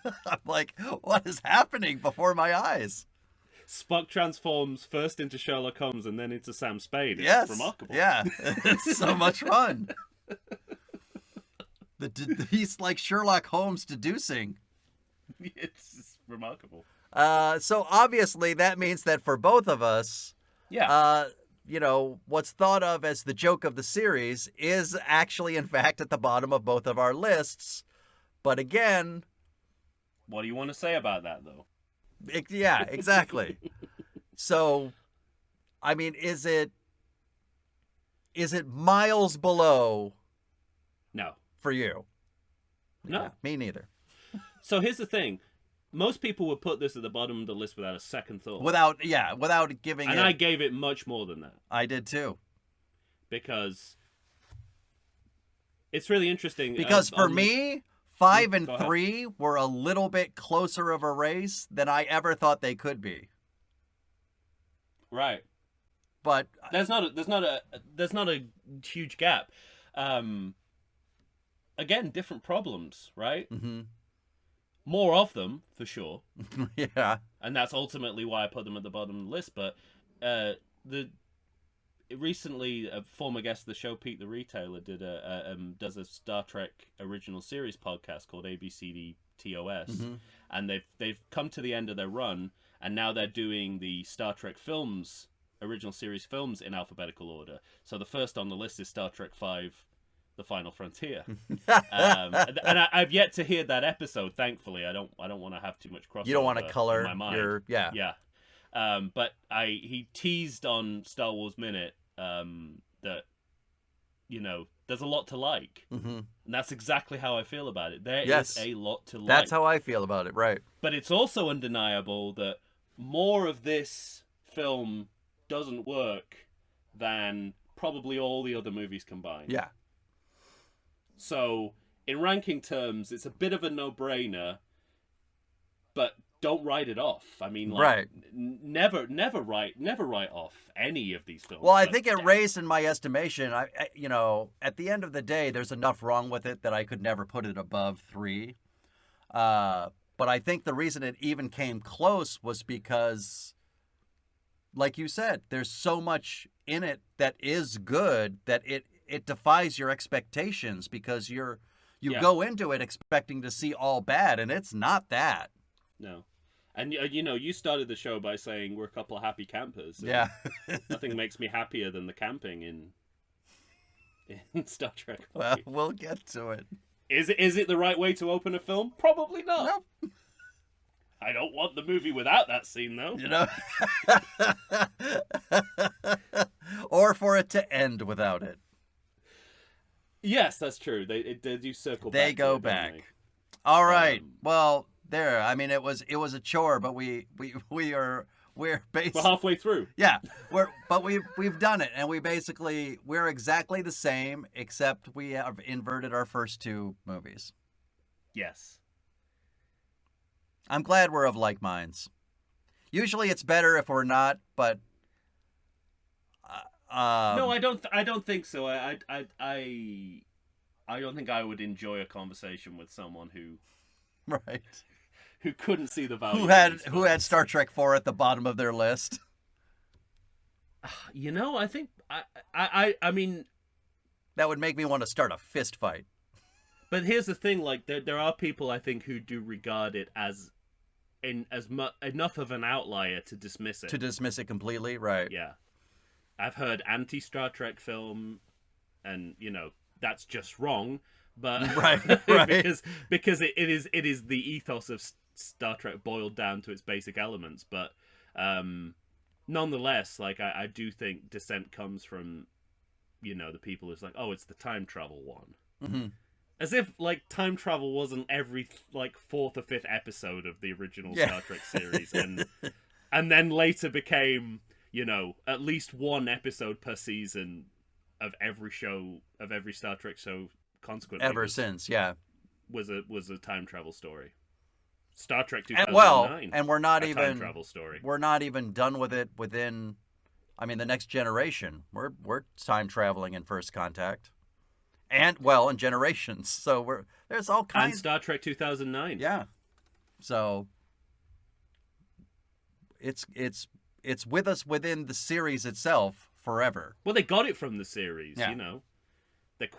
B: I'm like, what is happening before my eyes?
C: Spock transforms first into Sherlock Holmes and then into Sam Spade.
B: Yes.
C: It's remarkable.
B: Yeah. It's so much fun. He's like Sherlock Holmes deducing.
C: It's remarkable.
B: So obviously that means that for both of us, what's thought of as the joke of the series is actually, in fact, at the bottom of both of our lists. But again...
C: What do you want to say about that, though?
B: Yeah, exactly. So, I mean, is it miles below?
C: No.
B: For you?
C: No.
B: Yeah, me neither.
C: So here's the thing. Most people would put this at the bottom of the list without a second thought.
B: Without giving
C: and I gave it much more than that.
B: I did too.
C: Because it's really interesting.
B: Because for me, 5 and 3 were a little bit closer of a race than I ever thought they could be.
C: Right.
B: But
C: there's not a huge gap. Again, different problems, right?
B: Mm-hmm.
C: More of them, for sure.
B: Yeah.
C: And that's ultimately why I put them at the bottom of the list. But recently, a former guest of the show, Pete the Retailer, does a Star Trek original series podcast called ABCD TOS.
B: Mm-hmm.
C: And they've come to the end of their run, and now they're doing the Star Trek films, original series films, in alphabetical order. So the first on the list is Star Trek V, The Final Frontier. And I've yet to hear that episode, thankfully. I don't want to have too much crossover.
B: You don't want to color
C: in my mind.
B: your... Yeah.
C: Yeah. But he teased on Star Wars Minute that, there's a lot to like.
B: Mm-hmm.
C: And that's exactly how I feel about it. There is a lot to like.
B: That's how I feel about it, right.
C: But it's also undeniable that more of this film doesn't work than probably all the other movies combined.
B: Yeah.
C: So, in ranking terms, it's a bit of a no-brainer, but don't write it off. I mean,
B: right.
C: Never write off any of these films.
B: Well, I think it raised in my estimation. I at the end of the day, there's enough wrong with it that I could never put it above 3. But I think the reason it even came close was because like you said, there's so much in it that is good that it defies your expectations, because you
C: Yeah.
B: go into it expecting to see all bad, and it's not that.
C: No. And you started the show by saying we're a couple of happy campers. and
B: Yeah.
C: Nothing makes me happier than the camping in Star Trek.
B: Well, we'll get to it.
C: Is it the right way to open a film? Probably not.
B: Nope.
C: I don't want the movie without that scene, though.
B: You know? Or for it to end without it.
C: Yes, that's true. They do circle back.
B: They go back. All right. Well, there. I mean, it was a chore, but we're basically
C: halfway through.
B: Yeah, we've done it, and we're exactly the same, except we have inverted our first two movies.
C: Yes.
B: I'm glad we're of like minds. Usually, it's better if we're not, but
C: no, I don't think so. I don't think I would enjoy a conversation with someone who
B: right
C: who couldn't see the value.
B: Who had Star Trek 4 at the bottom of their list.
C: I think I mean,
B: that would make me want to start a fist fight.
C: But here's the thing: like there are people I think who do regard it as enough of an outlier to dismiss it.
B: To dismiss it completely, right?
C: Yeah, I've heard anti-Star Trek film, and that's just wrong. But
B: right.
C: because it is the ethos of Star Trek boiled down to its basic elements. But nonetheless, like I do think dissent comes from the people who's like, oh, it's the time travel one.
B: Mm-hmm.
C: As if like time travel wasn't every like fourth or fifth episode of the original Star Trek series, and then later became at least one episode per season of every Star Trek show. Consequently,
B: ever since, yeah,
C: was a time travel story. Star Trek 2009.
B: And we're not even
C: time travel story.
B: We're not even done with it within. I mean, the next generation. We're time traveling in First Contact. And in Generations, so there's all kinds.
C: And Star Trek 2009,
B: yeah. So it's with us within the series itself forever.
C: Well, they got it from the series,
B: yeah.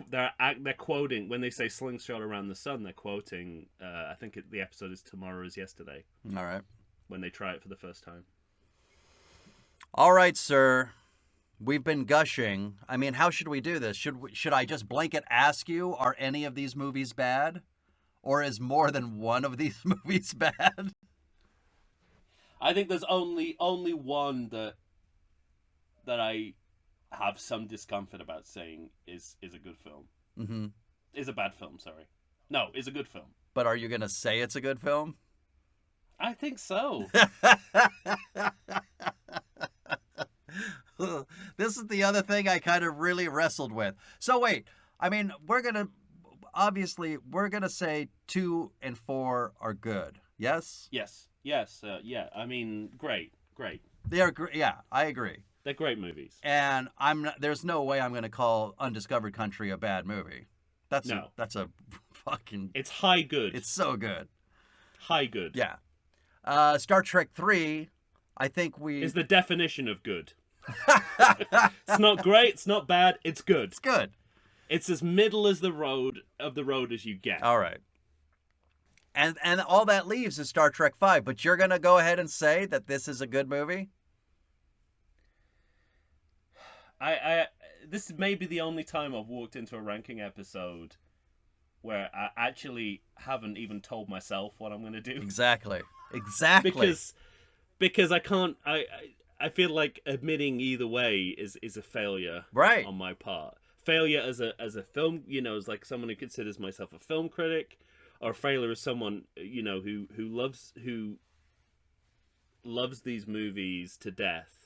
C: They're quoting when they say slingshot around the sun. They're quoting. I think the episode is Tomorrow Is Yesterday.
B: All right.
C: When they try it for the first time.
B: All right, sir. We've been gushing. I mean, how should we do this? Should I just blanket ask you, are any of these movies bad? Or is more than one of these movies bad?
C: I think there's only one that I have some discomfort about saying is a good film.
B: Mm-hmm.
C: Is a bad film, sorry. No, is a good film.
B: But are you going to say it's a good film?
C: I think so.
B: This is the other thing I kind of really wrestled with. So wait, I mean, we're going to say 2 and 4 are good. Yes?
C: Yes. Yeah. I mean, great.
B: They are great. Yeah, I agree.
C: They're great movies.
B: And there's no way I'm going to call Undiscovered Country a bad movie. That's a fucking...
C: It's high good.
B: It's so good.
C: High good.
B: Yeah. Star Trek 3, I think is
C: the definition of good. It's not great, it's not bad, it's good.
B: It's good.
C: It's as middle as the road as you get.
B: All right. And all that leaves is Star Trek 5, but you're going to go ahead and say that this is a good movie?
C: This may be the only time I've walked into a ranking episode where I actually haven't even told myself what I'm going to do.
B: Exactly.
C: Because I can't. I feel like admitting either way is a failure,
B: right, on
C: my part. Failure as a film, as like someone who considers myself a film critic, or failure as someone who loves these movies to death.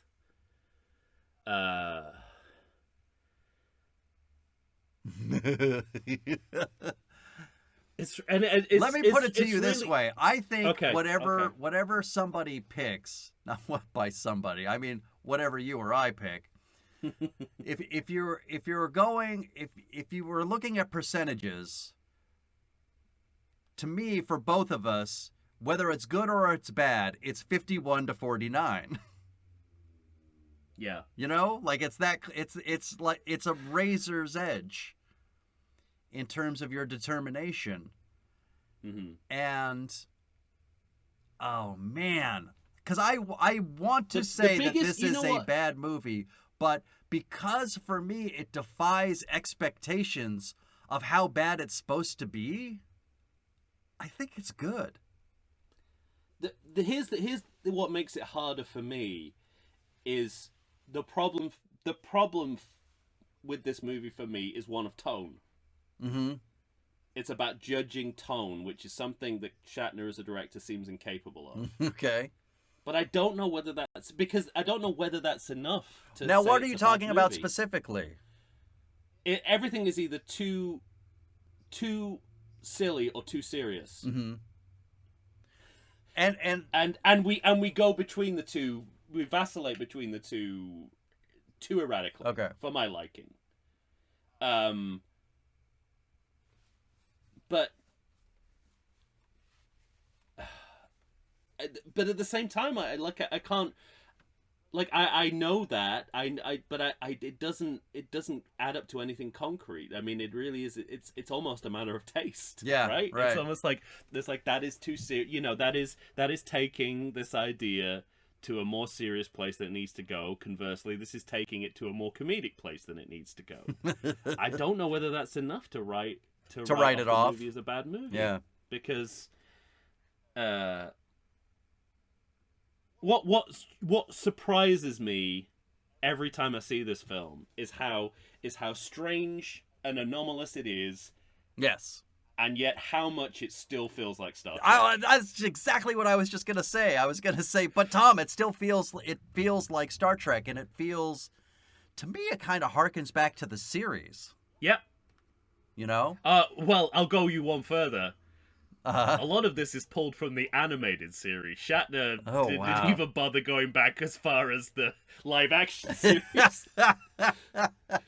B: Let me put it to you this way. I think whatever somebody picks, not what by somebody, I mean whatever you or I pick. if you were looking at percentages, to me, for both of us, whether it's good or it's bad, it's 51 to 49.
C: Yeah.
B: You know, like it's like it's a razor's edge in terms of your determination.
C: Mm-hmm.
B: And oh man, because I want to
C: The
B: say that
C: biggest,
B: this
C: you
B: is
C: know
B: a
C: what?
B: bad movie, but because for me it defies expectations of how bad it's supposed to be, I think it's good.
C: Here's what makes it harder for me is the problem. The problem with this movie for me is one of tone.
B: Mm-hmm.
C: It's about judging tone, which is something that Shatner as a director seems incapable of.
B: Okay.
C: But I don't know whether that's because I don't know whether that's enough to
B: Now,
C: say
B: what are
C: it's
B: you
C: a bad
B: talking about
C: movie.
B: specifically?
C: Everything is either too silly or too serious.
B: Mm-hmm.
C: And we go between the two. We vacillate between the two too erratically.
B: Okay.
C: For my liking. But at the same time, I can't. Like I know that but it doesn't add up to anything concrete. I mean, it really is. It's almost a matter of taste.
B: Yeah,
C: right.
B: right.
C: It's almost like there's like that is too serious. You know, that is taking this idea to a more serious place than it needs to go. Conversely, this is taking it to a more comedic place than it needs to go. I don't know whether that's enough to write
B: it off.
C: The movie as a bad movie.
B: Yeah,
C: because what surprises me every time I see this film is how strange and anomalous it is.
B: Yes.
C: And yet how much it still feels like Star Trek.
B: That's exactly what I was just gonna say. I was gonna say, but Tom, it still feels like Star Trek, and it feels, to me, it kind of harkens back to the series.
C: Yep.
B: You know?
C: Well, I'll go you one further.
B: Uh-huh.
C: A lot of this is pulled from the animated series. Shatner didn't
B: wow.
C: even bother going back as far as the live action series.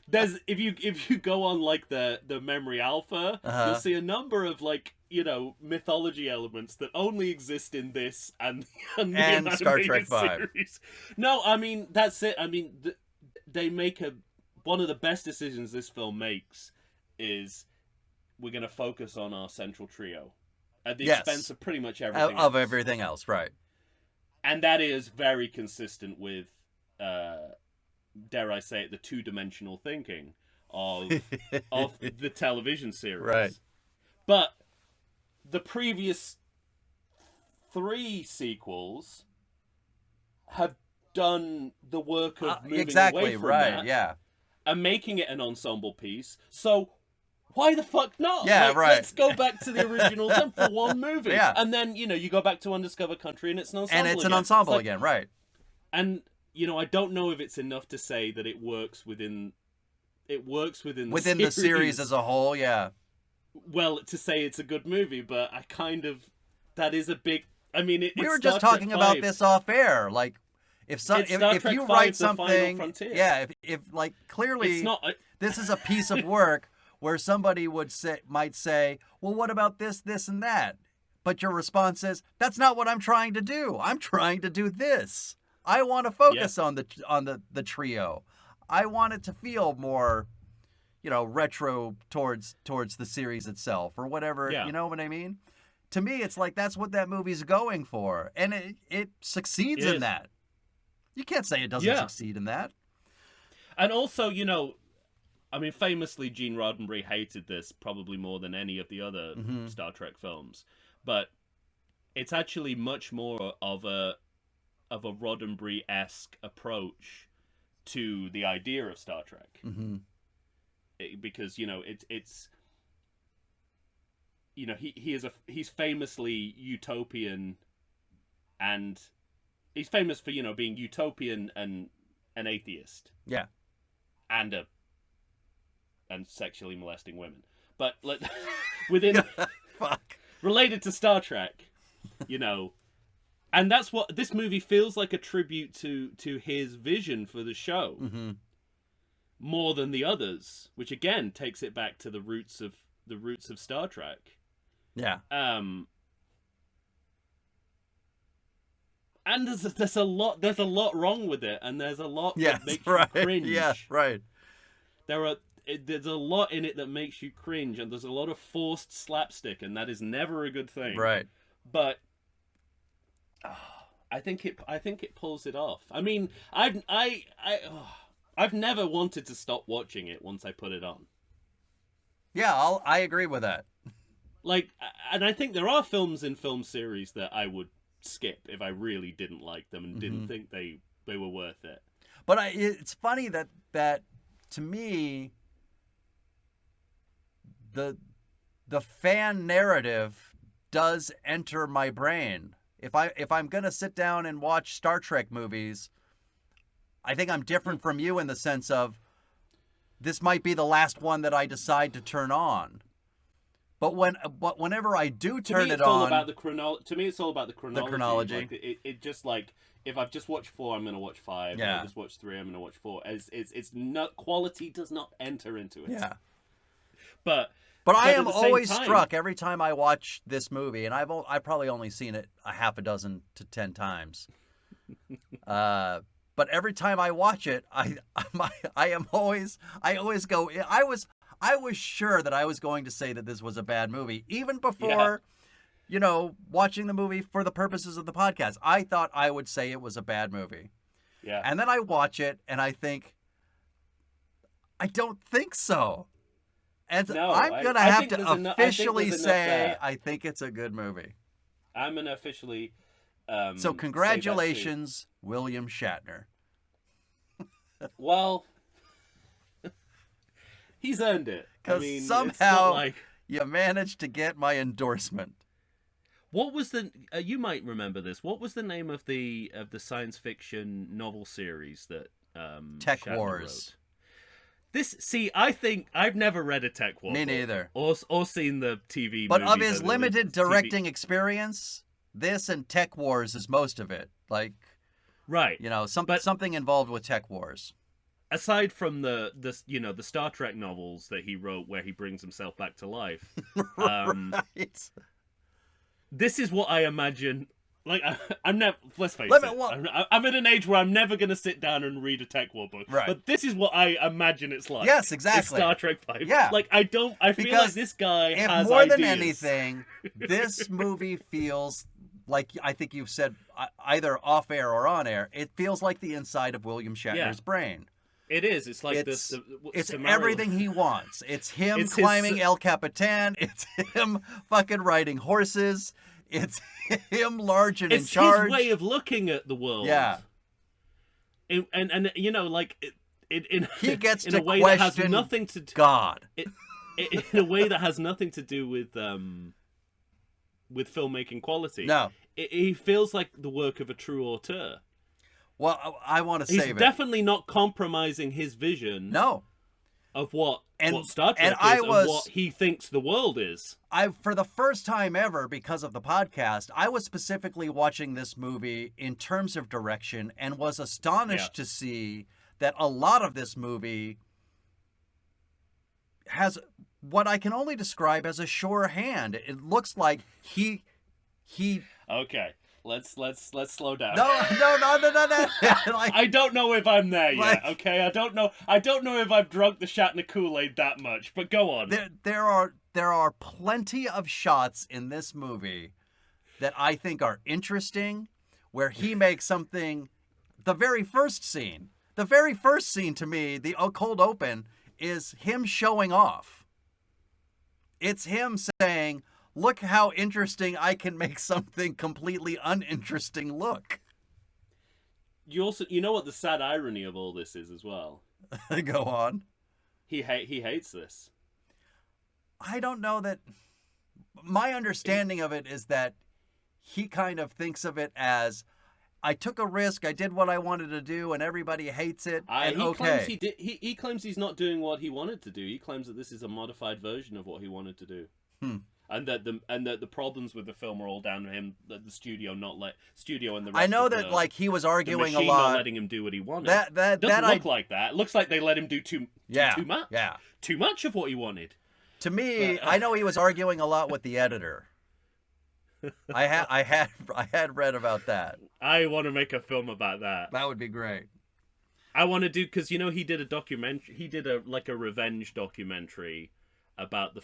C: There's if you go on like the Memory Alpha, you'll see a number of like, you know, mythology elements that only exist in this and the
B: Star Trek V.
C: series. No, I mean that's it. I mean they make one of the best decisions this film makes is we're going to focus on our central trio. At the expense of pretty much everything else.
B: Everything else, right.
C: And that is very consistent with, dare I say it, the two-dimensional thinking of the television series.
B: Right.
C: But the previous 3 sequels have done the work of moving away from that.
B: Yeah.
C: And making it an ensemble piece. So why the fuck not?
B: Yeah,
C: like,
B: right.
C: Let's go back to the original them for one movie.
B: Yeah.
C: And then, you know, you go back to Undiscovered Country and it's an ensemble
B: an ensemble again, right.
C: And, you know, I don't know if it's enough to say that it works within the
B: series as a whole, yeah.
C: Well, to say it's a good movie, but I kind of, that is a big, I mean,
B: we were just talking about this off air, like, if you write something, if like, clearly,
C: it's not,
B: this is a piece of work where somebody might say, well, what about this, and that? But your response is, that's not what I'm trying to do. I'm trying to do this. I want to focus on the trio. I want it to feel more, you know, retro towards the series itself or whatever.
C: Yeah.
B: You know what I mean? To me, it's like that's what that movie's going for, and it succeeds in that. You can't say it doesn't succeed in that.
C: And also, you know, I mean, famously, Gene Roddenberry hated this probably more than any of the other Star Trek films. But it's actually much more of a Roddenberry-esque approach to the idea of Star Trek.
B: Mm-hmm.
C: Because, you know, it's you know, he's famously utopian, and he's famous for, you know, being utopian and an atheist.
B: Yeah.
C: And sexually molesting women. But within
B: fuck,
C: related to Star Trek, you know, and that's what this movie feels like, a tribute to his vision for the show, more than the others, which again takes it back to the roots of Star Trek.
B: Yeah.
C: And there's a lot wrong with it, and there's a lot
B: Yes,
C: that makes
B: right.
C: you cringe.
B: Yeah, right.
C: There's a lot in it that makes you cringe, and there's a lot of forced slapstick, and that is never a good thing.
B: Right.
C: But I think it pulls it off. I mean, I've never wanted to stop watching it once I put it on.
B: Yeah, I agree with that.
C: Like, and I think there are films in film series that I would skip if I really didn't like them and didn't think they were worth it.
B: But it's funny that to me, the fan narrative does enter my brain. If I'm gonna sit down and watch Star Trek movies, I think I'm different from you in the sense of this might be the last one that I decide to turn on. But whenever I do turn it on,
C: to me, it's all about the chronology.
B: The chronology.
C: Like, it just like if I've just watched 4, I'm gonna watch 5.
B: Yeah.
C: If I just watched 3, I'm gonna watch 4. It's not quality does not enter into it.
B: Yeah.
C: But
B: I
C: at
B: am
C: the same
B: always
C: time,
B: struck every time I watch this movie, and I've probably only seen it a half a dozen to 10 times. But every time I watch it, I always go. I was sure that I was going to say that this was a bad movie even before, watching the movie for the purposes of the podcast. I thought I would say it was a bad movie.
C: Yeah.
B: And then I watch it and I think, I don't think so. And
C: No,
B: I'm going to
C: I
B: have
C: think
B: to
C: there's enough-
B: officially
C: there's enough
B: say
C: there.
B: I think it's a good movie.
C: I'm gonna officially.
B: So
C: say that
B: congratulations, William Shatner.
C: too. Well, he's earned it. I
B: Because
C: mean, it's
B: somehow
C: not like.
B: you managed to get my endorsement.
C: What was the? You might remember this. What was the name of the science fiction novel series that
B: Tech
C: Shatner
B: Wars.
C: wrote? I think I've never read a Tech War.
B: Me
C: book,
B: neither.
C: Or seen the TV.
B: But of
C: movies
B: his
C: or the
B: limited
C: TV
B: directing experience, this and Tech Wars is most of it. Like,
C: right?
B: something involved with Tech Wars.
C: Aside from the Star Trek novels that he wrote, where he brings himself back to life,
B: Right.
C: this is what I imagine. Like, I'm never. Let's face
B: Let
C: it.
B: me- what-
C: I'm at an age where I'm never going to sit down and read a Tech War book.
B: Right.
C: But this is what I imagine it's like.
B: Yes,
C: It's
B: exactly.
C: Star Trek vibe.
B: Yeah.
C: Like, I feel like
B: Because
C: this guy
B: If
C: has
B: more than
C: ideas.
B: anything, this movie feels like, I think you've said either off air or on air, it feels like the inside of William Shatner's brain.
C: It is. It's like
B: It's
C: it's
B: everything he wants. It's him
C: It's his-
B: climbing El Capitan. It's him fucking riding horses. It's him large and in
C: It's
B: charge.
C: his way of looking at the world.
B: Yeah.
C: And like in
B: He gets
C: in
B: to
C: a way that has
B: question
C: nothing to do,
B: God.
C: in a way that has nothing to do with filmmaking quality.
B: No.
C: He feels like the work of a true auteur.
B: Well, I want to
C: He's
B: save it.
C: definitely not compromising his vision
B: No.
C: of what
B: And-
C: Star Trek
B: and
C: is
B: I
C: and
B: was-
C: what he thinks the world is.
B: For the first time ever, because of the podcast, I was specifically watching this movie in terms of direction and was astonished to see that a lot of this movie has what I can only describe as a sure hand. It looks like he
C: Okay, let's slow down.
B: no. Like,
C: I don't know if I'm there yet.
B: Like-
C: Okay, I don't know if I've drunk the Shatner Kool-Aid that much. But go on.
B: there are plenty of shots in this movie that I think are interesting, where he makes something. The very first scene to me, the cold open, is him showing off. It's him saying, "Look how interesting I can make something completely uninteresting look."
C: You know what the sad irony of all this is as well.
B: Go on.
C: He hates this.
B: I don't know that. My understanding of it is that he kind of thinks of it as, I took a risk, I did what I wanted to do, and everybody hates it. And
C: Claims he claims he's not doing what he wanted to do. He claims that this is a modified version of what he wanted to do. And that the problems with the film are all down to him, that the studio and the rest
B: I know
C: of
B: that
C: the,
B: like he was
C: the
B: arguing a
C: machine
B: lot.
C: not letting him do what he wanted.
B: That
C: doesn't
B: I
C: look like that. It looks like they let him do too much.
B: Yeah.
C: Too much of what he wanted.
B: To me, I know he was arguing a lot with the editor. I had read about that.
C: I want to make a film about that.
B: That would be great.
C: I want to do, because he did a documentary. He did a revenge documentary about the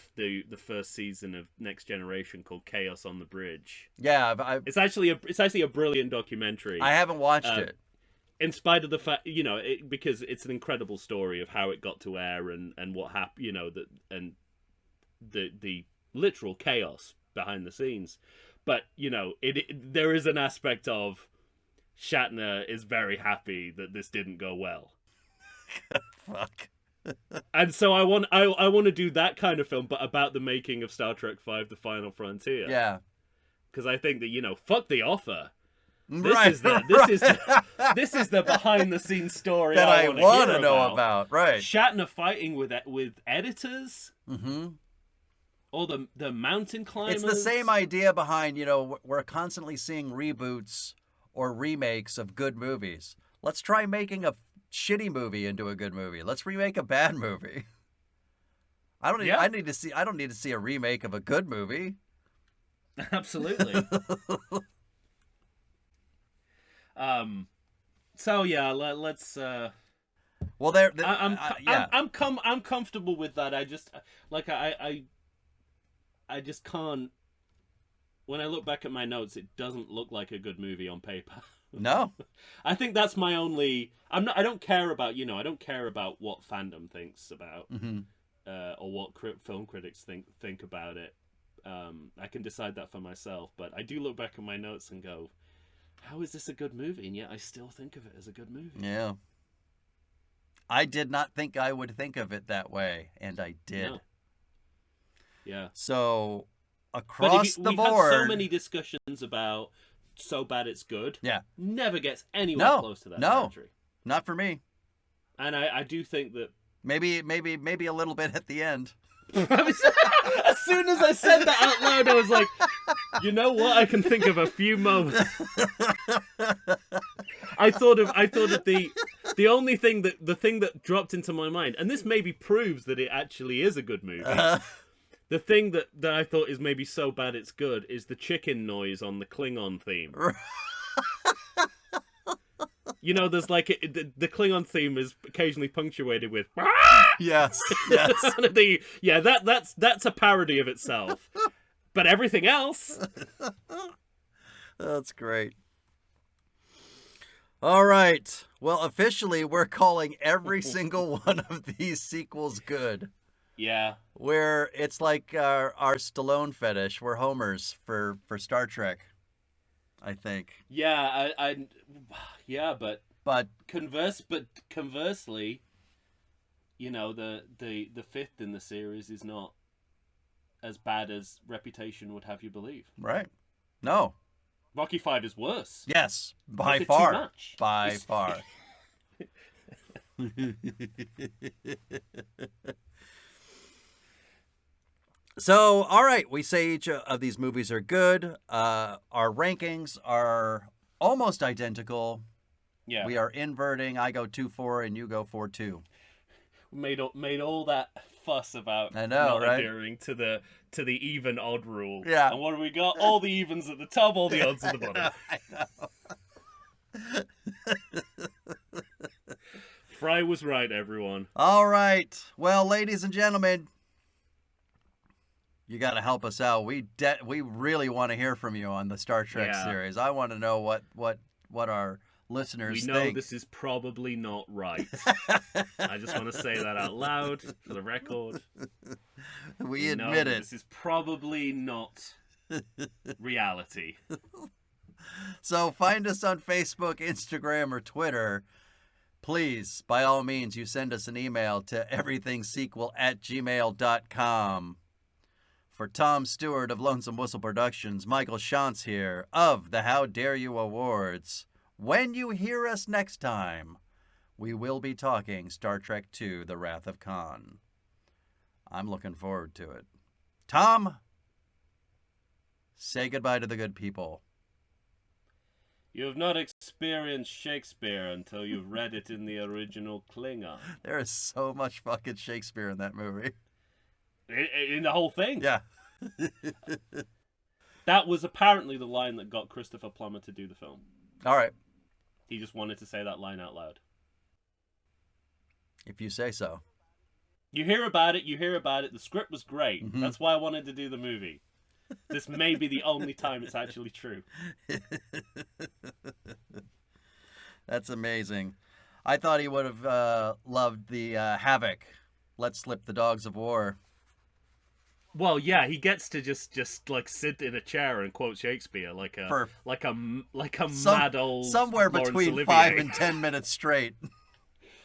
C: first season of Next Generation called Chaos on the Bridge.
B: Yeah,
C: It's actually a brilliant documentary.
B: I haven't watched it.
C: In spite of the fact, because it's an incredible story of how it got to air and what happened, and the literal chaos behind the scenes. But there is an aspect of Shatner is very happy that this didn't go well.
B: Fuck.
C: And so I want to do that kind of film, but about the making of Star Trek V: The Final Frontier.
B: Yeah.
C: Because I think that fuck The Offer. This
B: Right.
C: is the behind the scenes story
B: that I want to know
C: about.
B: Right.
C: Shatner fighting with editors.
B: Mm-hmm.
C: Or the mountain climbers.
B: It's the same idea behind, we're constantly seeing reboots or remakes of good movies. Let's try making a shitty movie into a good movie. Let's remake a bad movie. I don't need to see a remake of a good movie.
C: Absolutely. So yeah, let's.
B: Well,
C: I'm comfortable with that. I just I just can't. When I look back at my notes, it doesn't look like a good movie on paper.
B: No.
C: I think that's my only. I don't care about I don't care about what fandom thinks about, or what film critics think about it. I can decide that for myself, but I do look back at my notes and go, how is this a good movie? And yet I still think of it as a good movie.
B: Yeah. I did not think I would think of it that way, and I did.
C: No. Yeah.
B: So, across the board...
C: We've had so many discussions about so bad it's good.
B: Yeah.
C: Never gets anywhere close to that territory.
B: Not for me.
C: And I do think that...
B: Maybe a little bit at the end.
C: As soon as I said that out loud, I was like, you know what? I can think of a few moments. I thought of the only thing the thing that dropped into my mind, and this maybe proves that it actually is a good movie. The thing that I thought is maybe so bad it's good is the chicken noise on the Klingon theme. There's the Klingon theme is occasionally punctuated with
B: yes.
C: That's a parody of itself. But everything else,
B: that's great. All right. Well, officially, we're calling every single one of these sequels good.
C: Yeah.
B: Where it's like our Stallone fetish. We're homers for Star Trek, I think.
C: Yeah, but conversely, the fifth in the series is not as bad as Reputation would have you believe.
B: Right. No.
C: Rocky V is worse.
B: Yes, by
C: Too
B: far.
C: much.
B: By far. So, all right, we say each of these movies are good. Our rankings are almost identical.
C: Yeah.
B: We are inverting. I go 2-4 and you go 4-2.
C: Made all that fuss about
B: not
C: adhering to the even odd rule.
B: Yeah.
C: And what do we got? All the evens at the top, all the odds at the bottom.
B: I know.
C: Fry was right, everyone.
B: All right. Well, ladies and gentlemen, you got to help us out. We really want to hear from you on the Star Trek series. I want to know what our listeners think.
C: We know this is probably not right. I just want to say that out loud for the record.
B: We admit it.
C: This is probably not reality.
B: So find us on Facebook, Instagram, or Twitter. Please, by all means, you send us an email to everythingsequel@gmail.com. For Tom Stewart of Lonesome Whistle Productions, Michael Shantz here of the How Dare You Awards. When you hear us next time, we will be talking Star Trek II, The Wrath of Khan. I'm looking forward to it. Tom, say goodbye to the good people.
C: You have not experienced Shakespeare until you've read it in the original Klingon.
B: There is so much fucking Shakespeare in that movie.
C: In the whole thing.
B: Yeah.
C: That was apparently the line that got Christopher Plummer to do the film.
B: All right.
C: He just wanted to say that line out loud.
B: If you say so.
C: You hear about it. The script was great.
B: Mm-hmm.
C: That's why I wanted to do the movie. This may be the only time it's actually true.
B: That's amazing. I thought he would have loved the Havoc. Let's slip the dogs of war.
C: Well, yeah, he gets to just like sit in a chair and quote Shakespeare like a mad old
B: somewhere
C: Laurence
B: between
C: Olivier.
B: 5 and 10 minutes straight.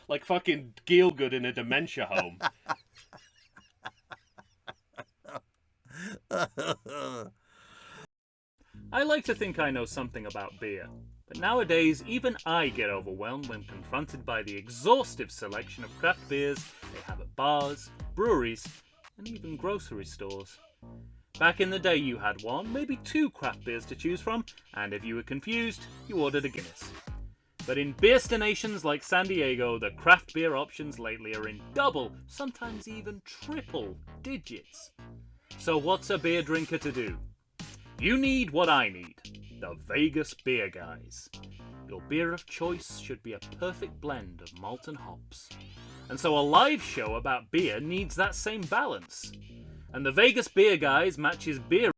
C: Like fucking Gielgud in a dementia home. I like to think I know something about beer, but nowadays even I get overwhelmed when confronted by the exhaustive selection of craft beers they have at bars, breweries, and even grocery stores. Back in the day you had one, maybe two craft beers to choose from, and if you were confused, you ordered a Guinness. But in beerstinations like San Diego, the craft beer options lately are in double, sometimes even triple digits. So what's a beer drinker to do? You need what I need, the Vegas Beer Guys. Your beer of choice should be a perfect blend of malt and hops. And so a live show about beer needs that same balance. And the Vegas Beer Guys matches beer